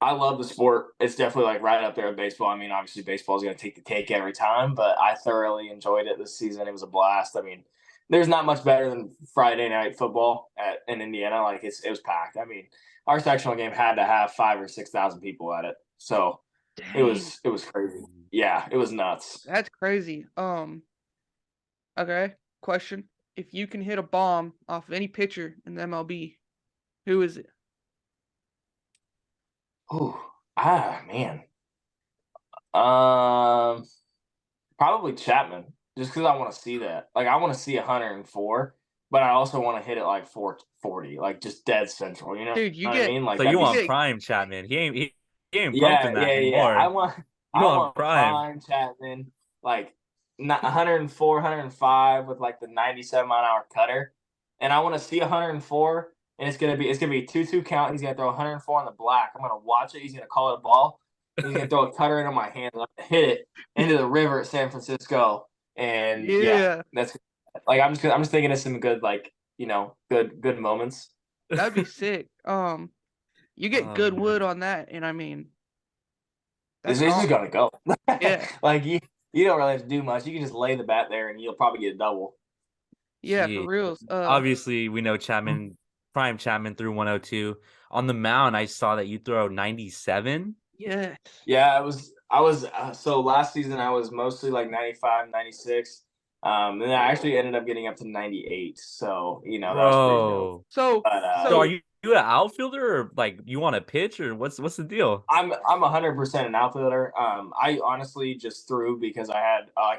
S1: I love the sport. It's definitely like right up there with baseball. I mean, obviously baseball is going to take the cake every time, but I thoroughly enjoyed it this season. It was a blast. I mean, there's not much better than Friday night football in Indiana. Like it was packed. I mean, our sectional game had to have 5,000 or 6,000 people at it, so
S2: Dang,
S1: it was crazy. Yeah, it was nuts.
S2: that's crazy. Okay, question: if you can hit a bomb off any pitcher in the MLB, who is it?
S1: Ooh, man. Um, Probably Chapman, just because I want to see that. Like I want to see 104, but I also want to hit it like 440, like just dead central. You know
S2: Dude,
S1: what I mean? Like
S3: So
S1: that'd
S3: you
S1: be
S3: want
S2: get
S3: prime Chapman? He ain't
S1: yeah,
S3: pumping that
S1: yeah.
S3: anymore. You
S1: I
S3: want
S1: want
S3: prime?
S1: prime Chapman, like not 104, 105 with like the 97-mile-an-hour cutter, and I want to see 104, and it's gonna be a 2-2 count. He's gonna throw 104 on the black. I'm gonna watch it. He's gonna call it a ball. He's gonna throw a cutter into my hand, and I'm gonna hit it into the river at San Francisco. And yeah,
S2: Yeah,
S1: that's like I'm just thinking of some good like good moments.
S2: that'd be sick. You get
S3: Oh
S2: good wood
S3: man.
S2: on that, and I mean,
S1: It's
S2: that's
S1: just
S2: awesome.
S1: gonna go.
S2: Yeah,
S1: Like you don't really have to do much. You can just lay the bat there, and you'll probably get a double.
S2: yeah, for
S3: Gee.
S2: reals.
S3: Obviously, we know Chapman, prime Chapman threw 102 on the mound. I saw that you throw 97.
S2: Yes.
S1: Yeah, I was so last season I was mostly like 95, 96. And then I actually ended up getting up to 98. So, that was pretty dope.
S3: Bro.
S2: So,
S1: But
S3: So are
S2: so
S3: you an outfielder or like you want to pitch or what's the deal?
S1: I'm 100% an outfielder. I honestly just threw because I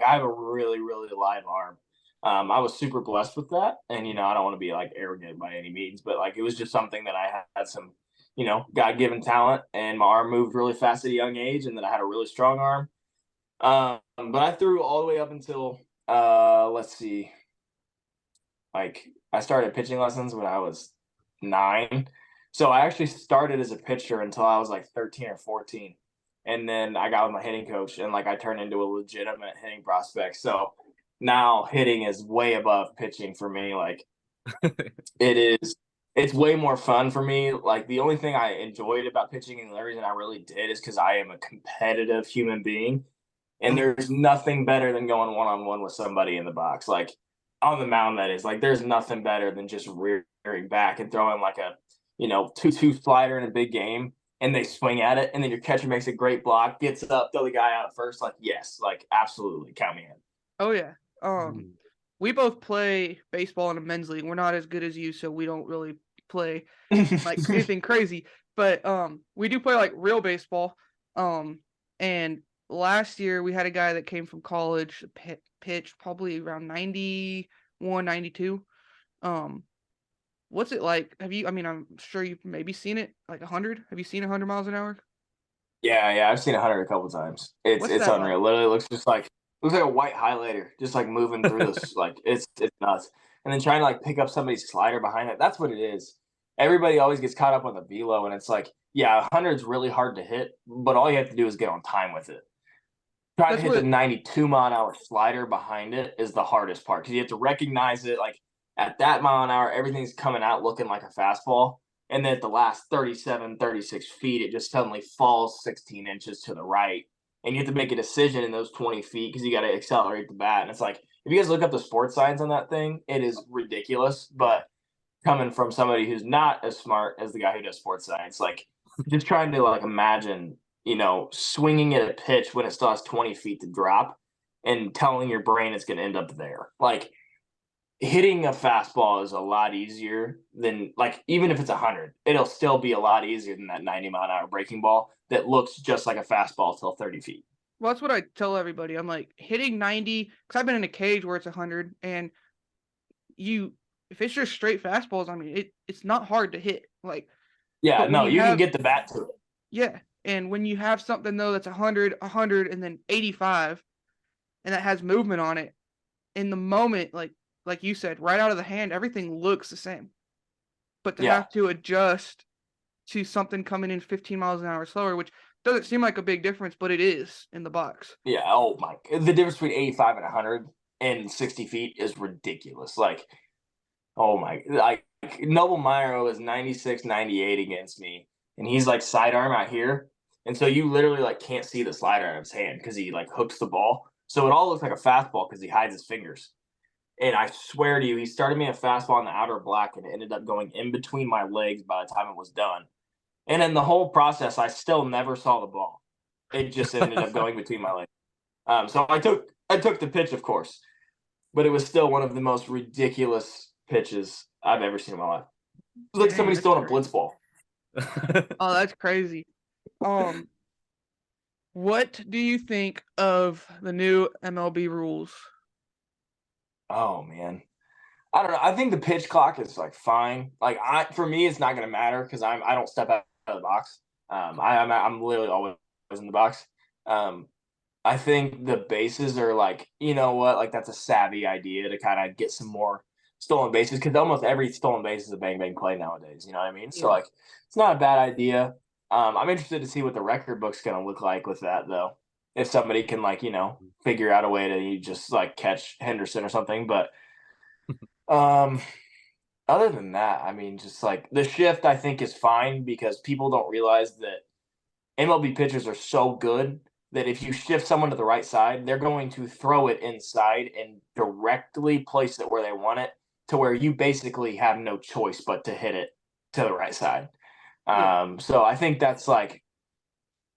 S1: have a really really live arm. I was super blessed with that, and I don't want to be like arrogant by any means, but like it was just something that I had some God given talent, and my arm moved really fast at a young age, and then I had a really strong arm. But I threw all the way up until let's see, like I started pitching lessons when I was 9. So I actually started as a pitcher until I was like 13 or 14. And then I got with my hitting coach and like I turned into a legitimate hitting prospect. So now hitting is way above pitching for me. Like it's way more fun for me. Like the only thing I enjoyed about pitching and the reason I really did is because I am a competitive human being. And there's nothing better than going one on one with somebody in the box. Like On the mound, that is. Like, there's nothing better than just rearing back and throwing like a, 2-2 slider in a big game, and they swing at it, and then your catcher makes a great block, gets up, throw the guy out at first. Like, yes, like, absolutely, count me in.
S2: Oh yeah. We both play baseball in a men's league. We're not as good as you, so we don't really play like anything crazy. But we do play like real baseball. And last year we had a guy that came from college, pitched probably around 91, 92. What's it like? I mean, I'm sure you've maybe seen it like 100. Have you seen 100 miles an hour?
S1: Yeah, I've seen 100 a couple times. It's
S2: What's
S1: it's
S2: that like?
S1: unreal. Literally looks like a white highlighter, just like moving through this. Like, it's nuts. And then trying to like pick up somebody's slider behind it. That's what it is. Everybody always gets caught up on the velo, and it's like, yeah, 100 is really hard to hit, but all you have to do is get on time with it. Trying to
S2: That's
S1: hit the
S2: what
S1: 92-mile-an-hour slider behind it is the hardest part, because you have to recognize it. Like, at that mile an hour, everything's coming out looking like a fastball. And then at the last 37, 36 feet, it just suddenly falls 16 inches to the right. And you have to make a decision in those 20 feet because you got to accelerate the bat. And it's like, if you guys look up the sports science on that thing, it is ridiculous. But coming from somebody who's not as smart as the guy who does sports science, like, just trying to like imagine, swinging at a pitch when it still has 20 feet to drop and telling your brain it's going to end up there. Like, hitting a fastball is a lot easier than, like, even if it's 100, it'll still be a lot easier than that 90-mile-an-hour breaking ball that looks just like a fastball till 30 feet.
S2: Well, that's what I tell everybody. I'm like, hitting 90, because I've been in a cage where it's 100, and if it's just straight fastballs, I mean, it's not hard to hit. Like,
S1: Yeah,
S2: but when
S1: no,
S2: you
S1: you can
S2: have,
S1: get the bat to it.
S2: yeah, and when you have something though that's 100, and then 85, and that has movement on it, in the moment, like you said, right out of the hand, everything looks the same. But to
S1: Yeah.
S2: have to adjust to something coming in 15 miles an hour slower, which doesn't seem like a big difference, but it is in the box.
S1: Yeah, oh my. The difference between 85 and 100 and 60 feet is ridiculous. Like, oh my. Like, Noble Myro is 96, 98 against me, and he's like sidearm out here. And so you literally like can't see the slider out of his hand because he like hooks the ball. So it all looks like a fastball because he hides his fingers. And I swear to you, he started me a fastball on the outer black, and it ended up going in between my legs by the time it was done. And in the whole process, I still never saw the ball. It just ended up going between my legs. So I took the pitch, of course, but it was still one of the most ridiculous pitches I've ever seen in my life. It was like
S2: Dang,
S1: somebody's
S2: that's
S1: throwing a
S2: crazy.
S1: blitz ball.
S2: Oh, that's crazy. What do you think of the new MLB rules?
S1: Oh man, I don't know. I think the pitch clock is like fine. Like, for me, it's not going to matter because I don't step out of the box. I'm literally always in the box. I think the bases are like, you know what, like, that's a savvy idea to kind of get some more stolen bases, because almost every stolen base is a bang bang play nowadays. You know what I mean? So
S2: Yeah.
S1: like, it's not a bad idea. I'm interested to see what the record book's going to look like with that though. If somebody can, like, figure out a way to just like catch Henderson or something, but other than that, I mean, just like the shift, I think is fine because people don't realize that MLB pitchers are so good that if you shift someone to the right side, they're going to throw it inside and directly place it where they want it, to where you basically have no choice but to hit it to the right side.
S2: Yeah.
S1: So I think that's like,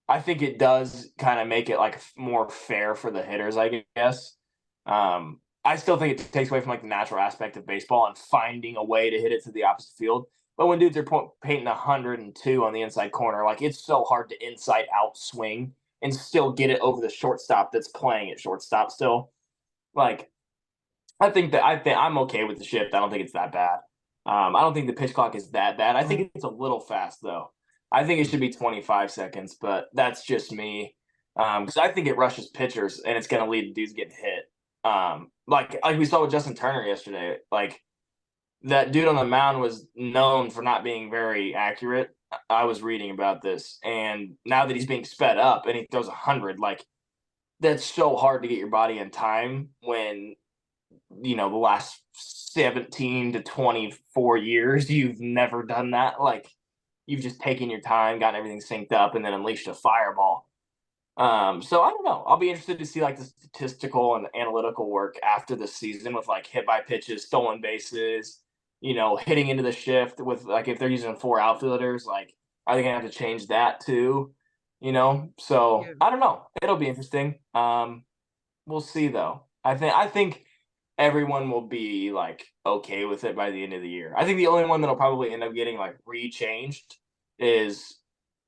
S1: I think it does kind of make it like more fair for the hitters, I guess. I still think it takes away from like the natural aspect of baseball and finding a way to hit it to the opposite field. But when dudes are painting 102 on the inside corner, like, it's so hard to inside out swing and still get it over the shortstop that's playing at shortstop still. Like, I think I'm okay with the shift. I don't think it's that bad. I don't think the pitch clock is that bad. I think it's a little fast though. I think it should be 25 seconds, but that's just me. Because I think it rushes pitchers and it's going to lead to dudes getting hit. Like we saw with Justin Turner yesterday. Like, that dude on the mound was known for not being very accurate. I was reading about this, and now that he's being sped up and he throws 100, like, that's so hard to get your body in time when, the last 17 to 24 years, you've never done that. Like, you've just taken your time, gotten everything synced up, and then unleashed a fireball. So I don't know. I'll be interested to see like the statistical and analytical work after the season with like hit by pitches, stolen bases, hitting into the shift with like if they're using 4 outfielders, like are they gonna have to change that too? So
S2: Yeah.
S1: I don't know. It'll be interesting. We'll see though. I think everyone will be like okay with it by the end of the year. I think the only one that'll probably end up getting like rechanged is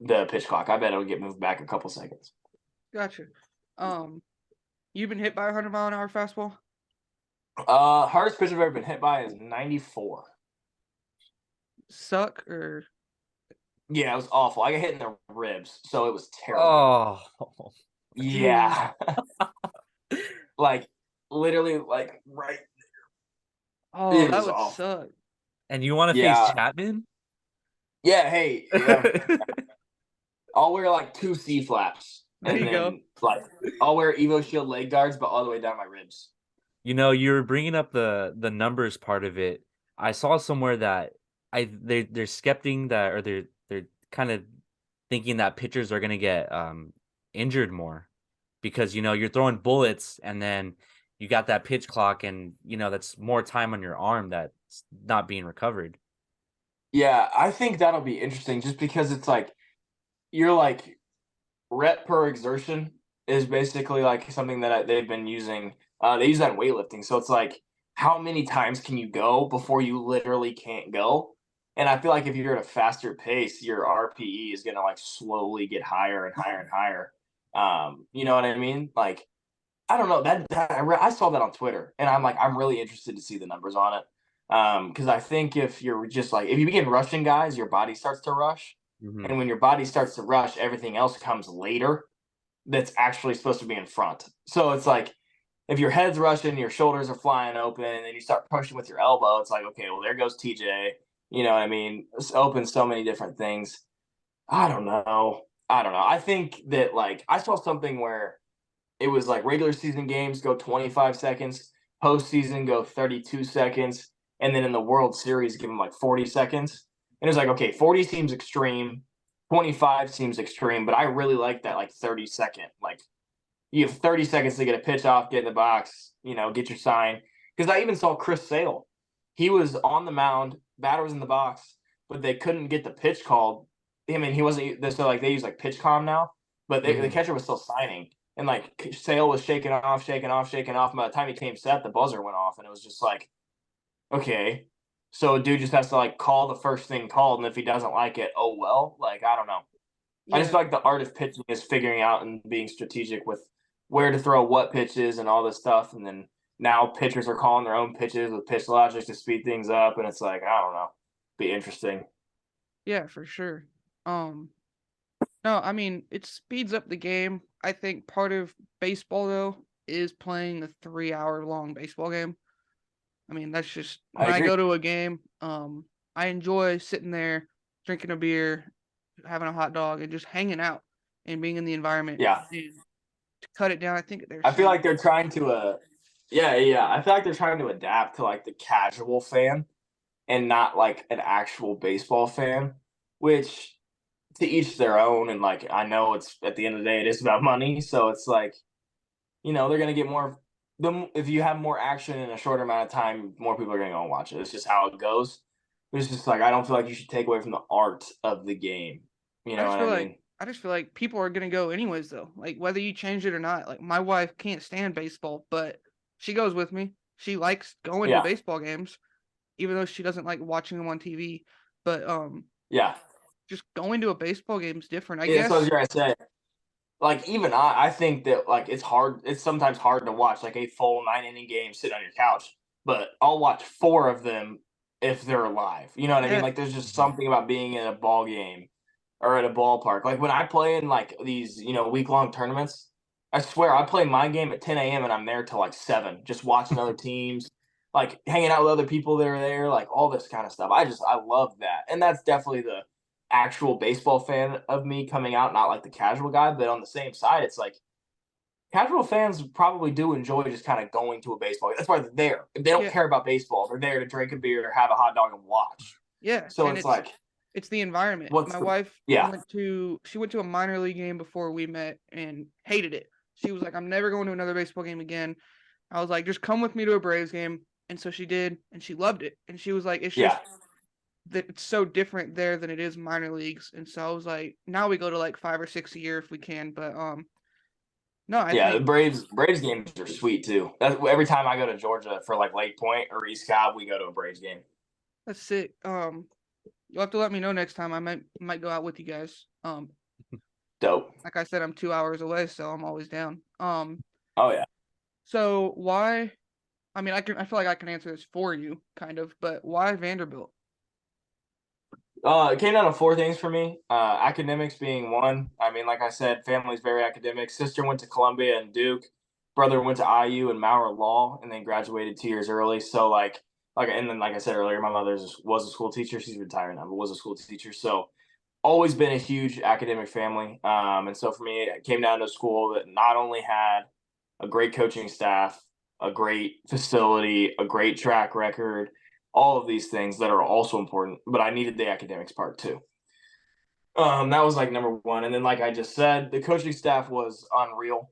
S1: the pitch clock. I bet it'll get moved back a couple seconds.
S2: Gotcha. You've been hit by a 100-mile-an-hour fastball?
S1: Hardest pitch I've ever been hit by is 94.
S2: Suck or
S1: Yeah, it was awful. I got hit in the ribs, so it was terrible.
S3: Oh,
S2: jeez.
S1: Yeah. Like literally like right.
S2: Oh,
S1: It
S2: that
S1: was
S2: would
S1: awful.
S2: suck.
S3: and you want to face
S1: Yeah.
S3: Chapman?
S1: Yeah, hey, I'll wear like 2 C flaps
S2: There
S1: and
S2: you go.
S1: then like I'll wear Evo Shield leg guards, but all the way down my ribs.
S3: You were bringing up the numbers part of it. I saw somewhere that they're skepting that, or they're kind of thinking that pitchers are gonna get injured more because you're throwing bullets and then you got that pitch clock and that's more time on your arm that's not being recovered.
S1: Yeah, I think that'll be interesting just because it's like you're like rep per exertion is basically like something that they've been using. They use that in weightlifting. So it's like, how many times can you go before you literally can't go? And I feel like if you're at a faster pace, your RPE is gonna like slowly get higher and higher and higher. You know what I mean? Like, I don't know that I saw that on Twitter, and I'm really interested to see the numbers on it. Because I think if you're just like if you begin rushing guys, your body starts to rush,
S3: Hmm.
S1: and when your body starts to rush, everything else comes later that's actually supposed to be in front. So it's like if your head's rushing, your shoulders are flying open, and then you start pushing with your elbow, it's like, okay, well, there goes TJ. You know what I mean? It's opens so many different things. I don't know. I don't know. I think that like I saw something where it was like regular season games go 25 seconds, postseason go 32 seconds, and then in the World Series give them like 40 seconds. And it was like, okay, 40 seems extreme, 25 seems extreme, but I really like that like 30-second. Like you have 30 seconds to get a pitch off, get in the box, get your sign. Because I even saw Chris Sale. He was on the mound, batter was in the box, but they couldn't get the pitch called. I mean, he wasn't. So like they use like pitch com now, but the
S3: Hmm.
S1: catcher was still signing, and like Sale was shaking off, shaking off, shaking off. And by the time he came set, the buzzer went off, and it was just like, okay, so a dude just has to like call the first thing called, and if he doesn't like it, oh well. Like I don't know. I just
S2: Yeah.
S1: feel like the art of pitching is figuring out and being strategic with where to throw what pitches and all this stuff. And then now pitchers are calling their own pitches with pitch logic to speed things up. And it's like, I don't know. Be interesting.
S2: Yeah, for sure. Um, no, I mean, it speeds up the game. I think part of baseball though is playing a 3-hour long baseball game. I mean, that's just
S1: I
S2: when I
S1: agree.
S2: go to a game, I enjoy sitting there, drinking a beer, having a hot dog, and just hanging out and being in the environment.
S1: Yeah.
S2: And to cut it down, I think they're
S1: I feel
S2: saying,
S1: like they're trying to, yeah. I feel like they're trying to adapt to like the casual fan and not like an actual baseball fan, which to each their own. And like, I know it's at the end of the day, it is about money. So it's like, they're going to get more. If you have more action in a shorter amount of time, more people are going to go and watch it. It's just how it goes. It's just like I don't feel like you should take away from the art of the game. You
S2: I
S1: know
S2: just
S1: what
S2: feel
S1: I
S2: like
S1: mean?
S2: I just feel like people are gonna go anyways though. Like whether you change it or not. Like my wife can't stand baseball, but she goes with me. She likes going to
S1: Yeah,
S2: baseball games, even though she doesn't like watching them on TV. But
S1: yeah.
S2: just going to a baseball game is different. I
S1: Yeah, that's what I was
S2: guess.
S1: trying to say. Like even I think that like it's hard. It's sometimes hard to watch like a full 9 inning game sitting on your couch. But I'll watch 4 of them if they're live. You know what I mean?
S2: Yeah.
S1: Like there's just
S3: Hmm.
S1: something about being in a ball game or at a ballpark. Like when I play in like these week long tournaments, I swear I play my game at 10 a.m. and I'm there till like 7, just watching other teams, like hanging out with other people that are there, like all this kind of stuff. I love that, and that's definitely the actual baseball fan of me coming out, not like the casual guy. But on the same side, it's like casual fans probably do enjoy just kind of going to a baseball game. That's why they're there. If they don't
S2: Yeah.
S1: care about baseball, they're there to drink a beer, have a hot dog, and watch.
S2: Yeah.
S1: So
S2: And
S1: it's
S2: it's
S1: like,
S2: It's the environment.
S1: What's
S2: My
S1: the
S2: wife
S1: yeah
S2: she went to a minor league game before we met and hated it. She was like, I'm never going to another baseball game again. I was like, just come with me to a Braves game. And so she did, and she loved it. And she was like, it's just
S1: yeah
S2: that it's so different there than it is minor leagues. And so I was like, now we go to like 5 or 6 a year if we can. But no, I
S1: yeah. The
S2: think
S1: Braves games are sweet too. Every time I go to Georgia for like Lake Point or East Cobb, we go to a Braves game.
S2: that's sick. You'll have to let me know next time. I might go out with you guys.
S1: Dope.
S2: Like I said, I'm 2 hours away, so I'm always down.
S1: Oh yeah.
S2: So why? I mean, I feel like I can answer this for you, kind of, but why Vanderbilt?
S1: It came down to four things for me. Academics being one. I mean, like I said, family's very academic. Sister went to Columbia and Duke. Brother went to IU and Maurer Law, and then graduated 2 years early. So and then like I said earlier, my mother was a school teacher. She's retired now, but was a school teacher. So always been a huge academic family. And so for me, it came down to a school that not only had a great coaching staff, a great facility, a great track record, all of these things that are also important, but I needed the academics part too. That was like number one. And then, like I just said, the coaching staff was unreal.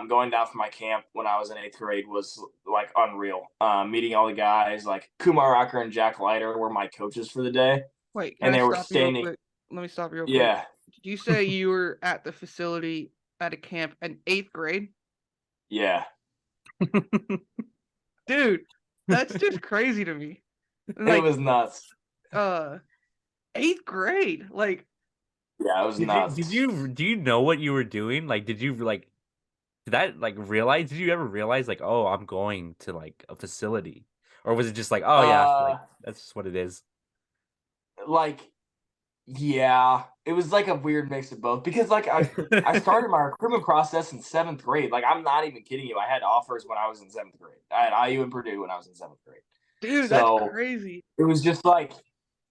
S1: Going down for my camp when I was in 8th grade was like unreal. Meeting all the guys, like Kumar Rocker and Jack Leiter were my coaches for the day.
S2: Wait, can
S1: And
S2: I
S1: they were
S2: stop you real
S1: standing.
S2: quick? Let me stop you real quick.
S1: Yeah.
S2: Did you say you were at the facility at a camp in 8th grade?
S1: Yeah.
S2: Dude, that's just crazy to me.
S1: It
S2: Like,
S1: was nuts.
S2: 8th grade, like,
S1: Yeah, it was nuts.
S3: Do you know what you were doing? Like, did you like did that like realize? Did you ever realize like, oh, I'm going to like a facility, or was it just like, oh yeah, like
S1: Uh,
S3: that's just what it is?
S1: like, yeah, it was like a weird mix of both because like I started my recruitment process in 7th grade. Like I'm not even kidding you. I had offers when I was in 7th grade. I had IU and Purdue when I was in 7th grade.
S2: dude, that's
S1: So
S2: crazy.
S1: it was just like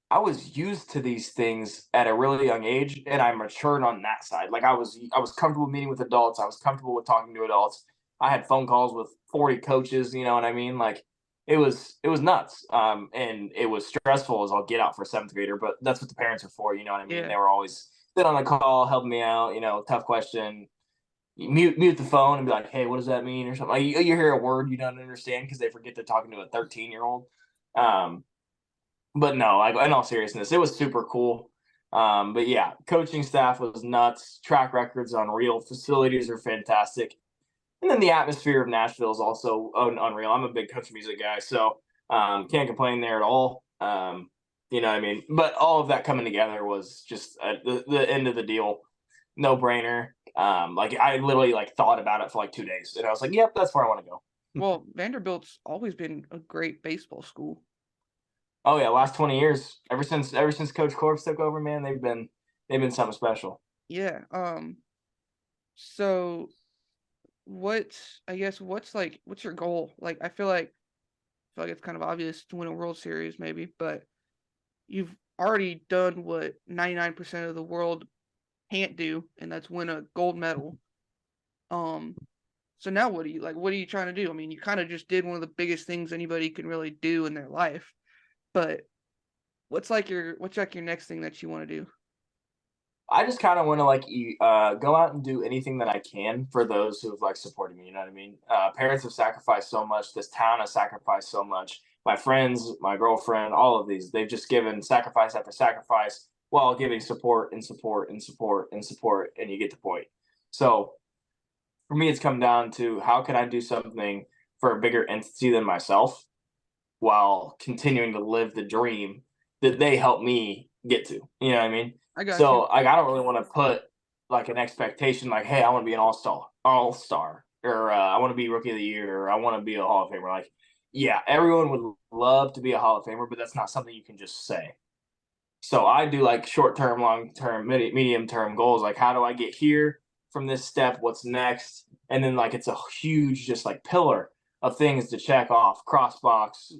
S1: I was used to these things at a really young age, and I matured on that side. Like I was comfortable meeting with adults. I was comfortable with talking to adults. I had phone calls with 40 coaches. You know what I mean? Like it was nuts. And it was stressful as I'll get out for a 7th grader, but that's what the parents are for. You know what I mean?
S2: Yeah.
S1: They were always sit on the call, helping me out. You know, tough question. You mute the phone and be like, hey, what does that mean or something. Like, you hear a word you don't understand because they forget they're talking to a 13-year-old. Um, but no, like in all seriousness, it was super cool. But yeah, coaching staff was nuts. Track records unreal. Facilities are fantastic, and then the atmosphere of Nashville is also unreal. I'm a big country music guy, so can't complain there at all. You know what I mean? But all of that coming together was just the end of the deal, no brainer. Like I literally like thought about it for like 2 days, and I was like, "Yep, that's where I want to go."
S2: Well, Vanderbilt's always been a great baseball school.
S1: Oh yeah, last 20 years, ever since Coach Corps took over, man, they've been something special.
S2: Yeah. So I guess what's your goal? Like I feel like it's kind of obvious to win a World Series maybe, but you've already done what 99% of the world can't do, and that's win a gold medal. Um so now what are you trying to do? I mean, you kind of just did one of the biggest things anybody can really do in their life. But what's your next thing that you want to do?
S1: I just kind of want to go out and do anything that I can for those who have like supported me. You know what I mean? Parents have sacrificed so much. This town has sacrificed so much. My friends, my girlfriend, all of these—they've just given sacrifice after sacrifice while giving support and support and support and support, and you get the point. So for me, it's come down to how can I do something for a bigger entity than myself while continuing to live the dream that they helped me get to. You know what I mean?
S2: I got
S1: So
S2: you.
S1: like I don't really want to put like an expectation like, hey, I want to be an all star, or I want to be rookie of the year, or I want to be a Hall of Famer. Like, yeah, everyone would love to be a Hall of Famer, but that's not something you can just say. So I do like short term, long term, medium term goals. Like, how do I get here from this step? What's next? And then like it's a huge just like pillar of things to check off, cross box,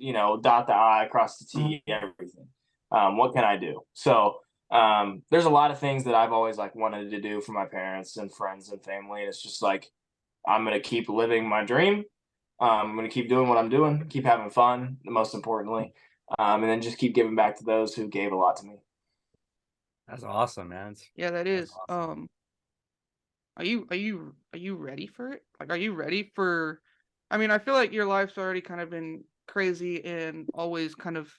S1: dot the I, cross the T, everything. What can I do? So there's a lot of things that I've always like wanted to do for my parents and friends and family. And it's just like I'm gonna keep living my dream. I'm gonna keep doing what I'm doing, keep having fun, most importantly, and then just keep giving back to those who gave a lot to me.
S3: That's awesome, man.
S2: Yeah, that
S3: That's
S2: is.
S3: awesome.
S2: Are you ready for it? Like, are you ready for? I mean, I feel like your life's already kind of been crazy and always kind of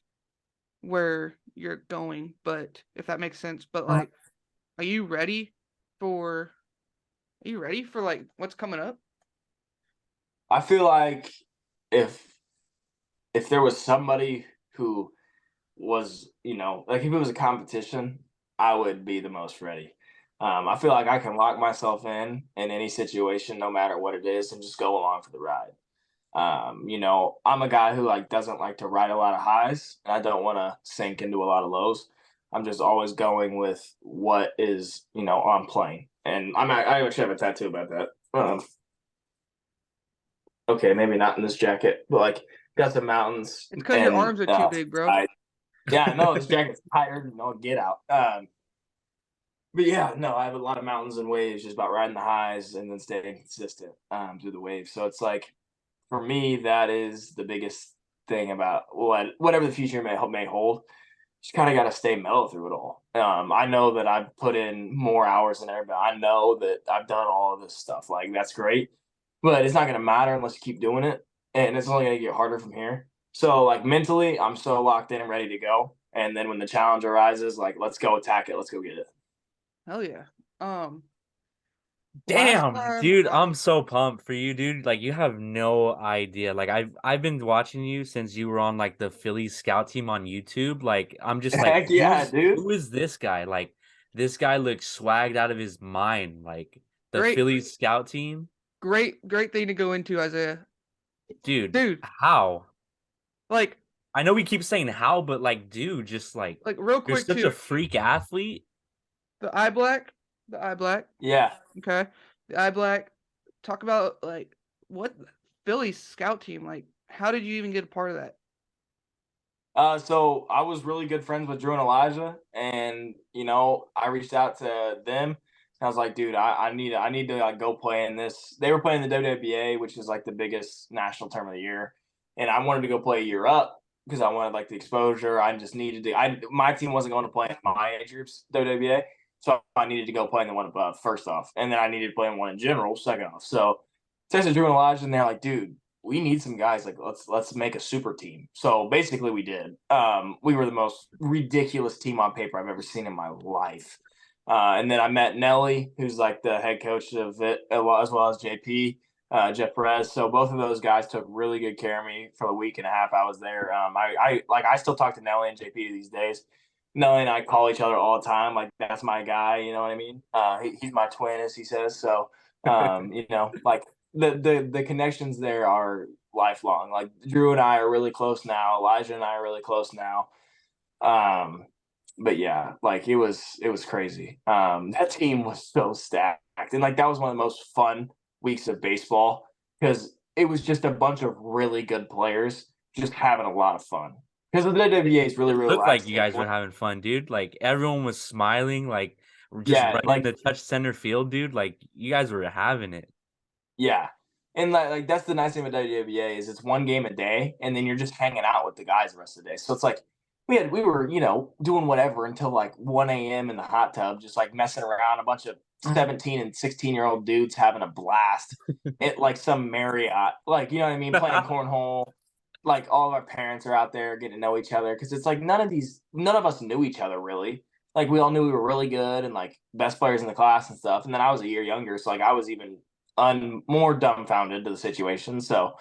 S2: where you're going, but if that makes sense. But like, are you ready for? Are you ready for like what's coming up?
S1: I feel like if there was somebody who was, like if it was a competition, I would be the most ready. I feel like I can lock myself in any situation, no matter what it is, and just go along for the ride. I'm a guy who like doesn't like to ride a lot of highs, and I don't want to sink into a lot of lows. I'm just always going with what is, on plane. And I actually have a tattoo about that. Okay, maybe not in this jacket, but like got some mountains
S2: It's because your
S1: and
S2: arms are too big, bro.
S1: yeah, no, this jacket's tired. No, get out. But yeah, no, I have a lot of mountains and waves, just about riding the highs and then staying consistent through the waves. So it's like for me, that is the biggest thing about whatever the future may hold. Just kind of got to stay mellow through it all. I know that I've put in more hours than everybody. I know that I've done all of this stuff. Like that's great, but it's not going to matter unless you keep doing it, and it's only going to get harder from here. So like mentally, I'm so locked in and ready to go. And then when the challenge arises, like let's go attack it. Let's go get it.
S2: Hell yeah. Um, last
S3: Damn,
S2: time
S3: dude, I'm so pumped for you, dude. Like you have no idea. Like I've been watching you since you were on like the Phillies scout team on YouTube. Like I'm just like,
S1: Heck yeah, dude.
S3: who is this guy? Like this guy looks swagged out of his mind. Like the
S2: great,
S3: Phillies scout team,
S2: great thing to go into as a
S3: dude.
S2: dude.
S3: How?
S2: Like,
S3: I know we keep saying how, but like, dude, just like
S2: real
S3: you're
S2: quick
S3: such
S2: too.
S3: a freak athlete.
S2: The eye black, the eye black.
S1: Yeah.
S2: Okay, the eye black. Talk about like what Philly scout team. Like, how did you even get a part of that?
S1: So I was really good friends with Drew and Elijah, and I reached out to them. I was like, dude, I need to like go play in this. They were playing the WWBA, which is like the biggest national tournament of the year, and I wanted to go play a year up because I wanted like the exposure. I just needed to. My team wasn't going to play in my age groups WWBA, so I needed to go play in the one above first off, and then I needed to play in one in general second off. So texted Drew and Elijah, and they're like, dude, we need some guys. Like let's make a super team. So basically, we did. We were the most ridiculous team on paper I've ever seen in my life. And then I met Nelly, who's like the head coach of it, as well as JP, Jeff Perez. So both of those guys took really good care of me for the week and a half I was there. I still talk to Nelly and JP these days. Nelly and I call each other all the time. Like that's my guy. You know what I mean? He's my twin, as he says. So like the connections there are lifelong. Like Drew and I are really close now. Elijah and I are really close now. But yeah, like it was crazy. That team was so stacked, and like that was one of the most fun weeks of baseball because it was just a bunch of really good players just having a lot of fun. Because the WWA is really
S3: Looked like
S1: relaxed.
S3: you guys were having fun, dude. Like everyone was smiling, like just
S1: Yeah,
S3: running
S1: like
S3: the touch center field, dude. Like you guys were having it.
S1: yeah. And like that's the nice thing about WWA is it's one game a day, and then you're just hanging out with the guys the rest of the day. So it's like we were doing whatever until like 1 a.m. in the hot tub, just like messing around, a bunch of 17 and 16-year-old dudes having a blast at like some Marriott, like you know what I mean, playing cornhole. Like all of our parents are out there getting to know each other because it's like none of us knew each other really. Like we all knew we were really good and like best players in the class and stuff. And then I was a year younger, so like I was even more dumbfounded to the situation. So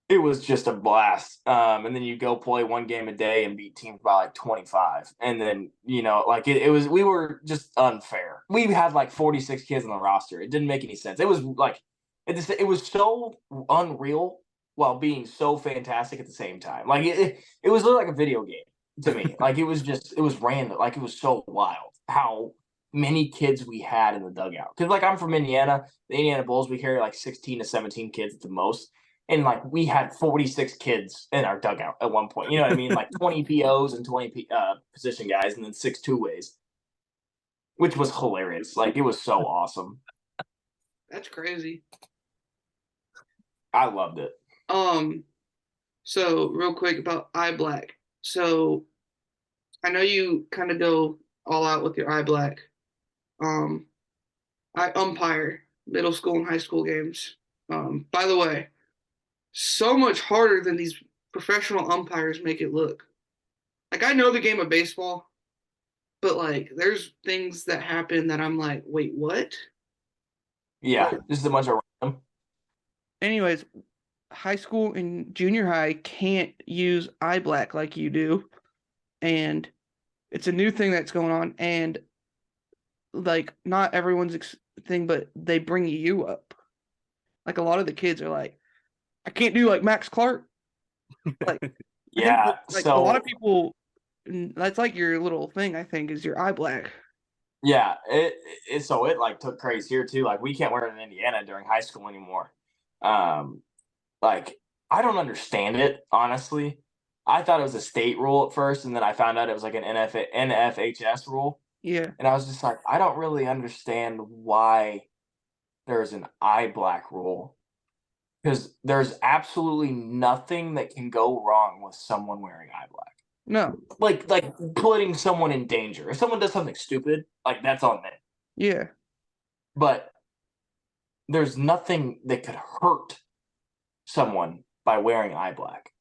S1: it was just a blast. And then you go play one game a day and beat teams by like 25. And then, like it was, we were just unfair. We had like 46 kids on the roster. It didn't make any sense. It was like, it was so unreal while being so fantastic at the same time. Like it was literally like a video game to me. Like it was random. Like it was so wild how many kids we had in the dugout. Because like I'm from Indiana, the Indiana Bulls, we carry like 16 to 17 kids at the most. And like we had 46 kids in our dugout at one point. You know what I mean? Like 20 POs and 20 position guys, and then 6 two-ways, which was hilarious. Like it was so awesome.
S2: That's crazy.
S1: I loved it.
S2: So real quick about eye black. So I know you kind of go all out with your eye black. I umpire middle school and high school games. By the way, so much harder than these professional umpires make it look. Like I know the game of baseball, but like there's things that happen that I'm like, wait, what?
S1: Yeah,
S2: But
S1: just a bunch of random.
S2: anyways, high school and junior high can't use eye black like you do, and it's a new thing that's going on, and like not everyone's thing, but they bring you up. Like a lot of the kids are like, I can't do like Max Clark. Like I think
S1: Yeah,
S2: like a lot
S1: so
S2: of people, that's like your little thing. I think is your eye black.
S1: yeah, it like took craze here too. Like we can't wear it in Indiana during high school anymore. Um, like I don't understand it honestly. I thought it was a state rule at first, and then I found out it was like an NFHS rule,
S2: Yeah,
S1: and I was just like, I don't really understand why there's an eye black rule because there's absolutely nothing that can go wrong with someone wearing eye black.
S2: no,
S1: Like putting someone in danger. If someone does something stupid, like that's on them.
S2: yeah,
S1: But there's nothing that could hurt someone by wearing eye black.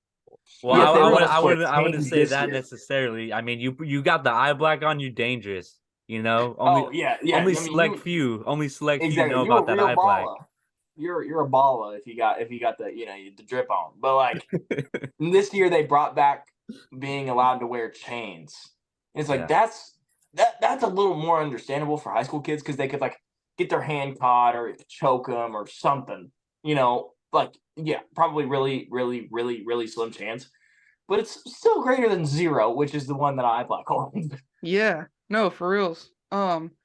S3: Well,
S1: Yet they
S3: I
S1: want
S3: would
S1: us
S3: I
S1: to wear
S3: wouldn't I wouldn't
S1: chains
S3: say
S1: this
S3: that
S1: year.
S3: necessarily. I mean, you got the eye black on, you dangerous. You know,
S1: Oh yeah, yeah.
S3: only
S1: I mean,
S3: only select few know
S1: exactly. You
S3: about
S1: a
S3: that
S1: real
S3: eye black.
S1: baller. You're a baller if you got the the drip on. But like this year they brought back being allowed to wear chains. It's like
S3: Yeah.
S1: that's a little more understandable for high school kids because they could like get their hand caught or choke them or something. Like yeah, probably really, really, really, really slim chance. But it's still greater than zero, which is the one that I black on.
S2: yeah. No, for reals.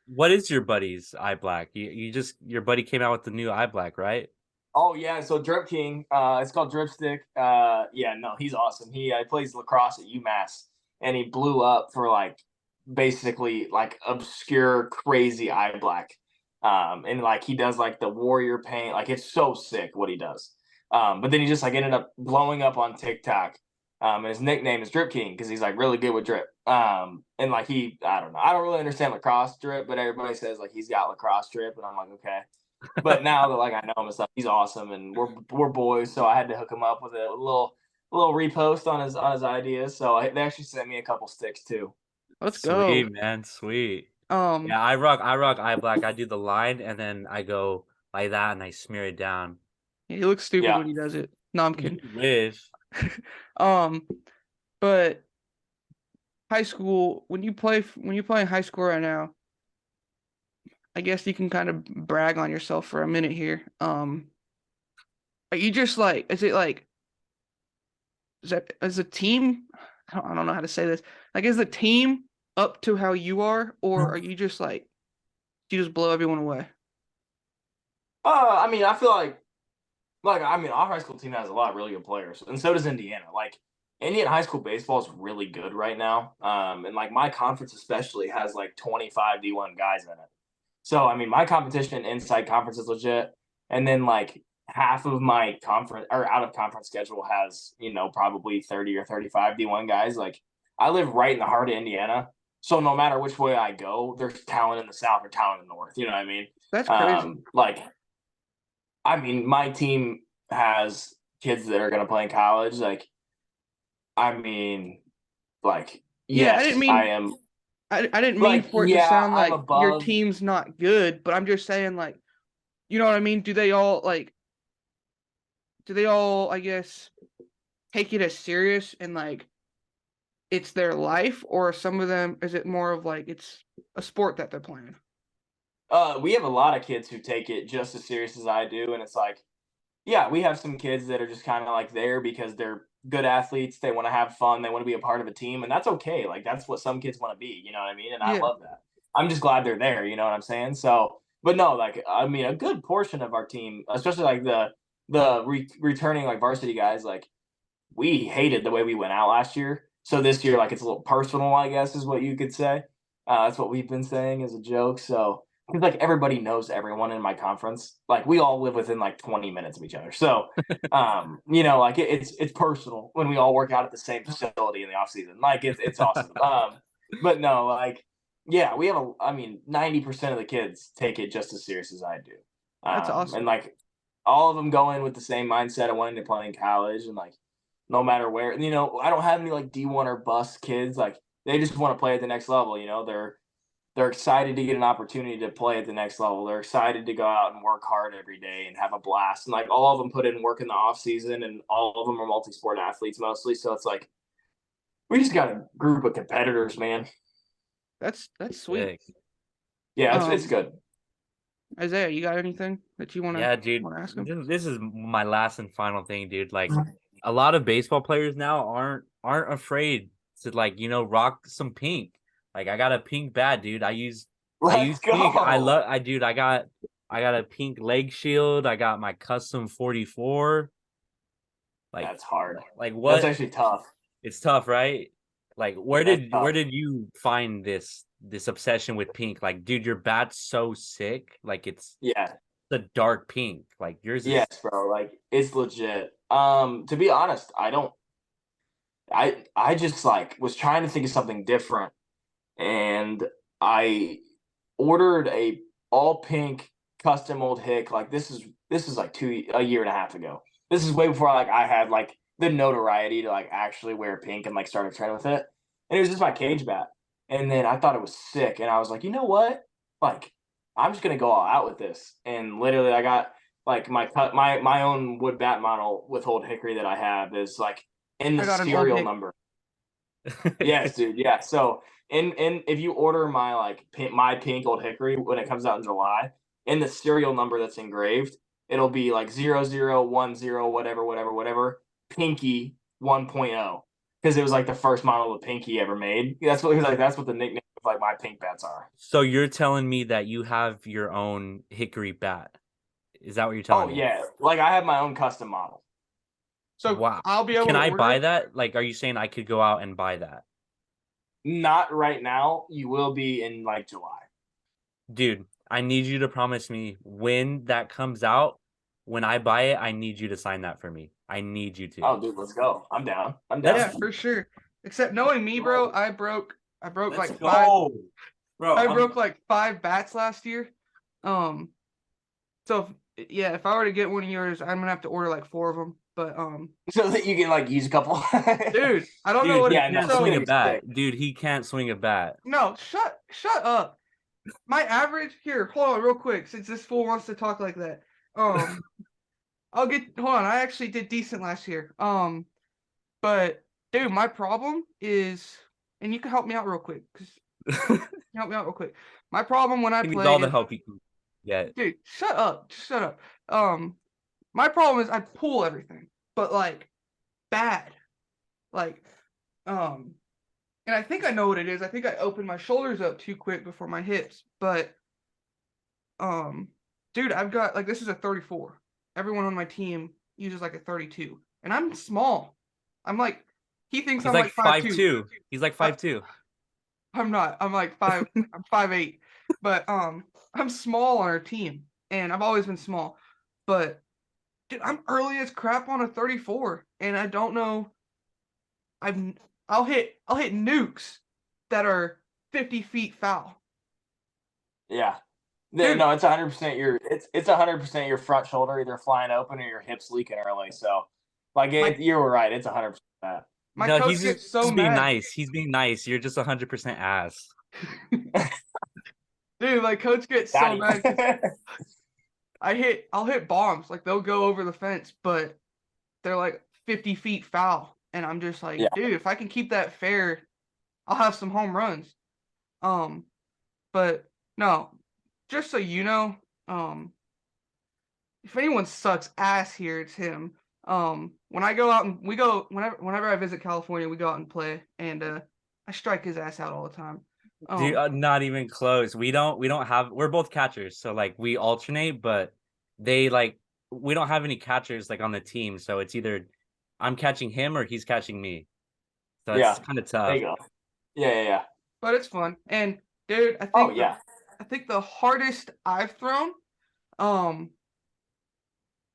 S3: What is your buddy's eye black? You just your buddy came out with the new eye black, right?
S1: Oh yeah, so Drip King, it's called Dripstick. Yeah, no, he's awesome. He plays lacrosse at UMass, and he blew up for like basically like obscure, crazy eye black. And like he does like the warrior paint, like it's so sick what he does. But then he just like ended up blowing up on TikTok. And his nickname is Drip King because he's like really good with drip. And like I don't know, I don't really understand lacrosse drip, but everybody says like he's got lacrosse drip, and I'm like, okay. But now that like I know him and stuff, he's awesome, and we're boys. So I had to hook him up with a little repost on his ideas. So they actually sent me a couple sticks too.
S2: Let's go.
S3: Sweet, man, sweet.
S2: Um,
S3: Yeah, I rock eye black. I do the line and then I go like that and I smear it down.
S2: he looks stupid
S1: Yeah.
S2: when he does it. No, I'm
S3: You
S2: kidding.
S3: wish.
S2: But high school, when you play in high school right now, I guess you can kind of brag on yourself for a minute here. Are you just like, is it like, is that as a team? I don't know how to say this. Like, is the team up to how you are, or are you just like, you just blow everyone away?
S1: I mean, I feel like I mean, our high school team has a lot of really good players, and so does Indiana. Like Indian high school baseball is really good right now. And like my conference especially has like 25 D1 guys in it. So I mean, my competition inside conference is legit, and then like half of my conference or out of conference schedule has probably 30 or 35 D1 guys. Like I live right in the heart of Indiana, so no matter which way I go, there's talent in the south or talent in the north. You know what I mean?
S2: That's crazy.
S1: Like I mean, my team has kids that are going to play in college. Like I mean, like
S2: Yeah, I
S1: yes,
S2: didn't
S1: I
S2: mean
S1: am.
S2: I didn't mean
S1: Like
S2: for it to
S1: yeah,
S2: sound
S1: I'm
S2: like your
S1: above.
S2: team's not good, but I'm just saying like, you know what I mean? Do they all I guess take it as serious and like it's their life, or some of them is it more of like it's a sport that they're playing?
S1: We have a lot of kids who take it just as serious as I do, and it's like, yeah, we have some kids that are just kind of like there because they're good athletes. They want to have fun. They want to be a part of a team, and that's okay. Like that's what some kids want to be. You know what I mean? And I
S2: Yeah,
S1: love that. I'm just glad they're there. You know what I'm saying? So, but no, like I mean, a good portion of our team, especially like the returning like varsity guys, like we hated the way we went out last year. So this year, like it's a little personal, I guess, is what you could say. That's what we've been saying as a joke. So because like everybody knows everyone in my conference, like we all live within like 20 minutes of each other. So, like it's personal when we all work out at the same facility in the off season. Like it's awesome. But no, like Yeah, we have I mean, 90% of the kids take it just as serious as I do.
S2: That's
S1: And
S2: awesome.
S1: like all of them go in with the same mindset of wanting to play in college and like no matter where, I don't have any like D1 or bust kids. Like they just want to play at the next level. They're excited to get an opportunity to play at the next level. They're excited to go out and work hard every day and have a blast. And like all of them put in work in the off season, and all of them are multi-sport athletes mostly. So it's like we just got a group of competitors, man.
S2: That's sweet.
S3: Sick.
S1: Yeah, it's good.
S2: Isaiah, you got anything that you
S3: Yeah, dude.
S2: wanna ask him?
S3: This is my last and final thing, dude. Like a lot of baseball players now aren't afraid to like, rock some pink. Like I got a pink bat, dude. I
S1: Let's
S3: use pink.
S1: go.
S3: I got a pink leg shield. I got my custom 44. Like
S1: That's hard.
S3: like
S1: That's
S3: what?
S1: actually tough.
S3: It's tough, right? Like
S1: That's
S3: where
S1: tough.
S3: did you find this obsession with pink? Like, dude, your bat's so sick. Like it's
S1: Yeah.
S3: the dark pink. Like yours
S1: Yes,
S3: is
S1: bro. Like it's legit. To be honest, I just like was trying to think of something different, and I ordered a all pink custom old hick. Like this is like a year and a half ago. This is way before like I had like the notoriety to like actually wear pink and like start a trend with it. And it was just my cage bat. And then I thought it was sick, and I was like, you know what? Like I'm just gonna go all out with this. And literally, I got like my own wood bat model with old hickory that I have is like in the
S2: I got an old
S1: serial
S2: hick.
S1: number. Yes, dude. Yeah. So in if you order my like my pink old hickory when it comes out in July, in the serial number that's engraved, it'll be like 0010 whatever Pinky 1.0 because it was like the first model of Pinky ever made. That's what the nickname of like my pink bats are.
S3: So you're telling me that you have your own hickory bat? Is that what you're
S1: Oh
S3: telling me?
S1: yeah, like I have my own custom model.
S2: So
S3: Wow.
S2: I'll be able
S3: Can
S2: to
S3: I
S2: order
S3: buy
S2: it.
S3: that? Like, are you saying I could go out and buy that?
S1: Not right now. You will be in like July.
S3: Dude, I need you to promise me when that comes out, when I buy it, I need you to sign that for me. I need you to.
S1: Oh, dude, let's go. I'm down. I'm down.
S2: Yeah, for sure. Except knowing me, bro, I broke
S1: Let's
S2: like
S1: go, bro.
S2: I broke like 5 bats last year. Um, so if I were to get one of yours, I'm gonna have to order like 4 of them. But
S1: so that you can like use a couple.
S2: dude, I don't know
S3: Dude,
S2: what.
S3: he
S1: Yeah, no,
S3: can't
S1: it's
S3: swing
S1: gonna
S3: a
S1: be
S3: bat.
S1: sick.
S3: Dude, he can't swing a bat.
S2: No, shut up. My average here. Hold on, real quick, since this fool wants to talk like that. Hold on. I actually did decent last year. But dude, my problem is, and you can help me out real quick, help me out real quick. My problem when I
S3: He needs
S2: play
S3: all the
S2: is,
S3: help he can get.
S2: dude, shut up, just shut up. My problem is I pull everything, but like bad, like, and I think I know what it is. I think I opened my shoulders up too quick before my hips, but dude, I've got like this is a 34. Everyone on my team uses like a 32, and I'm small. I'm like, he thinks
S3: He's
S2: I'm
S3: like
S2: like 5'2".
S3: 5'2". He's like 5'2".
S2: I'm not. I'm like 5. I'm 5'8". But I'm small on our team, and I've always been small. But dude, I'm early as crap on a 34, and I don't know. I'll hit nukes that are 50 feet foul.
S1: Yeah.
S2: Dude,
S1: No, it's 100% it's 100% your front shoulder either flying open or your hips leaking early. So, like you were right. It's 100% that.
S2: my
S3: No,
S2: coach
S3: he's
S2: gets so
S3: just being
S2: mad.
S3: nice. He's being nice. You're just 100% ass.
S2: Dude, my coach gets so mad because I'll hit bombs. Like they'll go over the fence, but they're like 50 feet foul. And I'm just like,
S1: Yeah.
S2: dude, if I can keep that fair, I'll have some home runs. But no, just so you know, if anyone sucks ass here, it's him. When I go out and whenever I visit California, we go out and play, and I strike his ass out all the time.
S3: Dude, not even close. We don't have. We're both catchers, so like we alternate, but they like we don't have any catchers like on the team. So it's either I'm catching him or he's catching me. So
S1: Yeah.
S3: it's kind of
S1: There
S3: tough.
S1: you go. Yeah.
S2: But it's fun. And dude,
S1: Oh yeah.
S2: I think the hardest I've thrown,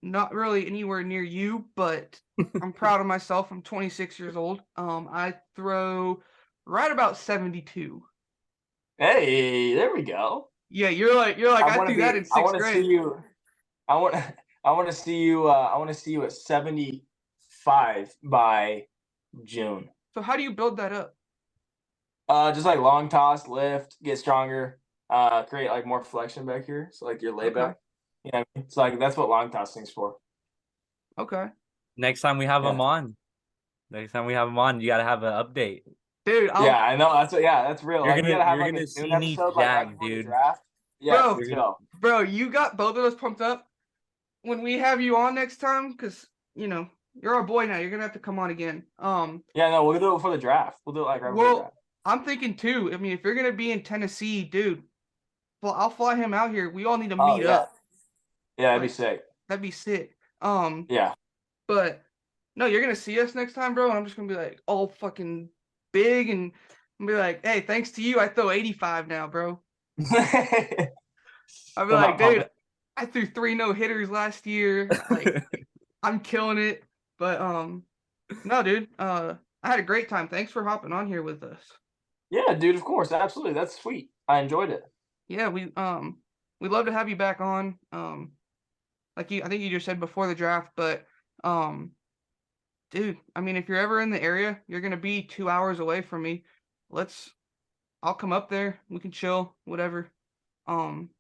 S2: not really anywhere near you, but I'm proud of myself. I'm 26 years old. I throw right about 72.
S1: Hey, there we go.
S2: Yeah, you're like
S1: I
S2: I
S1: want to
S2: threw that in
S1: I
S2: sixth
S1: want to see
S2: grade.
S1: you. I want I want to see you. I want to see you at 75 by June.
S2: So how do you build that up?
S1: Just like long toss, lift, get stronger, create like more flexion back here. So like your
S2: Okay.
S1: layback. You know what I mean? It's like that's what long tossing's for.
S2: Okay.
S3: Next time we have
S1: Yeah.
S3: him on. Next time we have him on, you gotta have an update.
S2: Dude,
S1: Yeah, I know. That's what. Yeah, that's real. Like we gotta have
S3: You're
S1: like a
S3: gonna
S1: noon
S3: see me
S1: episode, like right
S3: jack,
S1: before the
S3: dude.
S1: draft. Yeah,
S2: bro,
S1: let's
S3: You're gonna
S1: go.
S2: bro, you got both of us pumped up when we have you on next time, because you're our boy now. You're gonna have to come on again.
S1: Yeah, no, we'll do it before the draft. We'll do it like right before the
S2: Well,
S1: draft.
S2: I'm thinking too. I mean, if you're gonna be in Tennessee, dude, well, I'll fly him out here. We all need to
S1: Oh
S2: meet
S1: yeah,
S2: up.
S1: yeah, that'd be
S2: Like,
S1: sick.
S2: that'd be sick.
S1: Yeah.
S2: But no, you're gonna see us next time, bro, and I'm just gonna be like all fucking big and be like, hey, thanks to you, I throw 85 now, bro. I'll be
S1: Am I
S2: like, dude,
S1: pumping?
S2: I threw 3 no-hitters last year. Like, I'm killing it. But no, dude, I had a great time. Thanks for hopping on here with us.
S1: Yeah, dude. Of course, absolutely. That's sweet. I enjoyed it.
S2: Yeah, we'd love to have you back on. Like I think you just said before the draft, but um, dude, I mean, if you're ever in the area, you're gonna be 2 hours away from me. I'll come up there. We can chill, whatever. Um,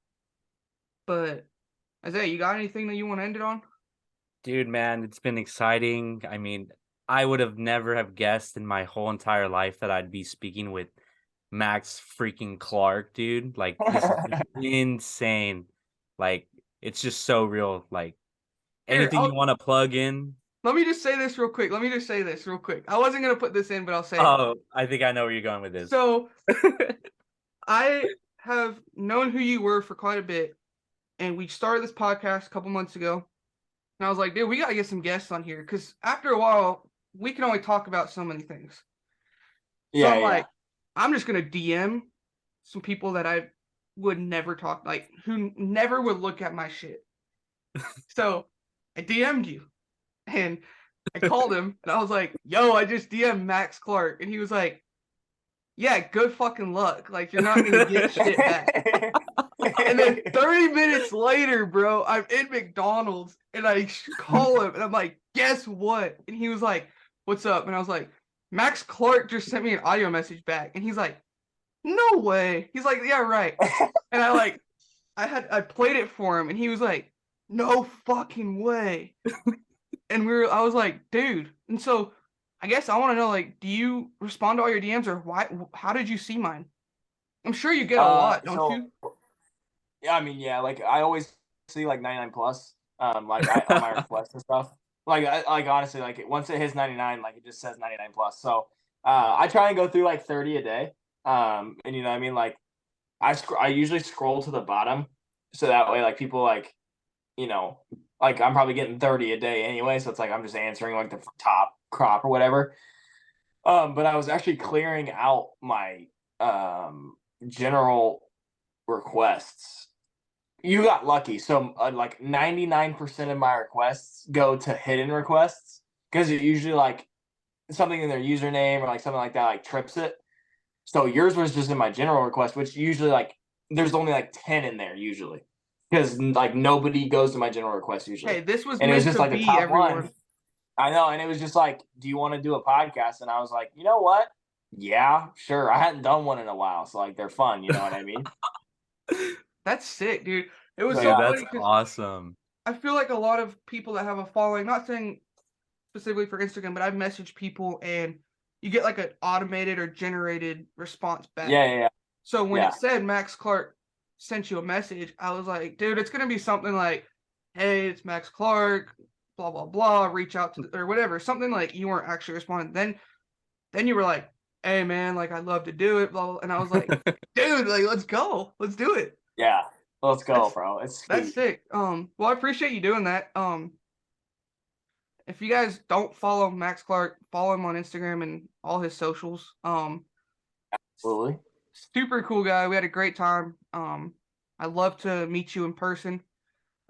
S2: but Isaiah, you got anything that you want to end it on?
S3: Dude, man, it's been exciting. I mean, I would have never have guessed in my whole entire life that I'd be speaking with Max freaking Clark, dude. Like, this is just insane. Like, it's just so real. Like,
S2: Here,
S3: anything you want to plug in?
S2: let me just say this real quick. I wasn't gonna put this in, but I'll say it.
S3: Oh, I think I know where you're going with this.
S2: So I have known who you were for quite a bit, and we started this podcast a couple months ago. And I was like, dude, we gotta get some guests on here because after a while, we can only talk about so many things. So
S1: Yeah,
S2: I'm
S1: yeah.
S2: like, I'm just gonna DM some people that I would never talk, like who never would look at my shit. So I DM'd you and I called him and I was like, yo, I just DM'd Max Clark. And he was like, yeah, good fucking luck. Like, you're not gonna get shit back. And then 30 minutes later, bro, I'm in McDonald's and I call him and I'm like, guess what? And he was like, what's up? And I was like, Max Clark just sent me an audio message back. And he's like, no way. He's like, yeah, right. And I played it for him and he was like, no fucking way. And I was like, dude. And so I guess I want to know, like, do you respond to all your DMs or how did you see mine? I'm sure you get a lot, don't
S1: So
S2: you?
S1: yeah, I mean, yeah, like I always see like 99 plus, like on my requests and stuff. Like honestly, like once it hits 99, like it just says 99 plus. So I try and go through like 30 a day. And you know what I mean? Like I usually scroll to the bottom so that way like people like, you know, like I'm probably getting 30 a day anyway, so it's like I'm just answering like the top crop or whatever. But I was actually clearing out my general requests. You got lucky. So like 99% of my requests go to hidden requests because it usually like something in their username or like something like that like trips it. So yours was just in my general request, which usually like there's only like 10 in there usually because like nobody goes to my general request usually.
S2: Hey, this was
S1: And it was
S2: meant
S1: just
S2: to
S1: like the
S2: be,
S1: top
S2: everyone.
S1: one. I know, and it was just like, do you want to do a podcast? And I was like, you know what? Yeah, sure. I hadn't done one in a while, so like they're fun. You know what I mean?
S2: That's sick, dude. It was
S1: So
S2: so
S3: Dude,
S1: yeah,
S3: that's
S2: funny because
S3: awesome.
S2: I feel like a lot of people that have a following, not saying specifically for Instagram, but I've messaged people and you get like an automated or generated response back.
S1: yeah.
S2: So when
S1: Yeah.
S2: it said Max Clark sent you a message, I was like, dude, it's gonna be something like, hey, it's Max Clark, blah blah blah, reach out to or whatever, something like you weren't actually responding. Then you were like, hey man, like I'd love to do it, blah blah, and I was like, dude, like let's go, let's do it.
S1: Yeah. Let's go,
S2: That's
S1: bro. It's
S2: that's
S1: sweet.
S2: sick. Well, I appreciate you doing that. If you guys don't follow Max Clark, follow him on Instagram and all his socials.
S1: Absolutely.
S2: Super cool guy. We had a great time. I'd love to meet you in person.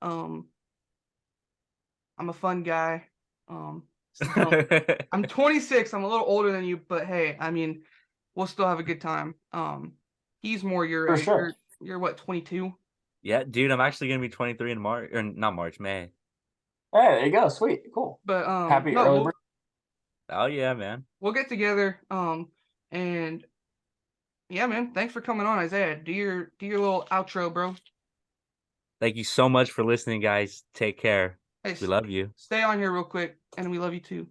S2: Um, I'm a fun guy. I'm 26. I'm a little older than you, but hey, I mean, we'll still have a good time. He's more your
S1: For
S2: age.
S1: sure.
S2: You're what, 22?
S3: Yeah, dude, I'm actually gonna be 23 in March, or not March, May.
S1: Hey, there you go. Sweet. Cool.
S2: But
S1: Happy
S2: no,
S1: early birthday.
S3: Oh yeah, man.
S2: we'll get together. And yeah, man, thanks for coming on, Isaiah. Do your little outro, bro.
S3: Thank you so much for listening, guys. Take care.
S2: Hey,
S3: We love you.
S2: stay on here real quick, and we love you too.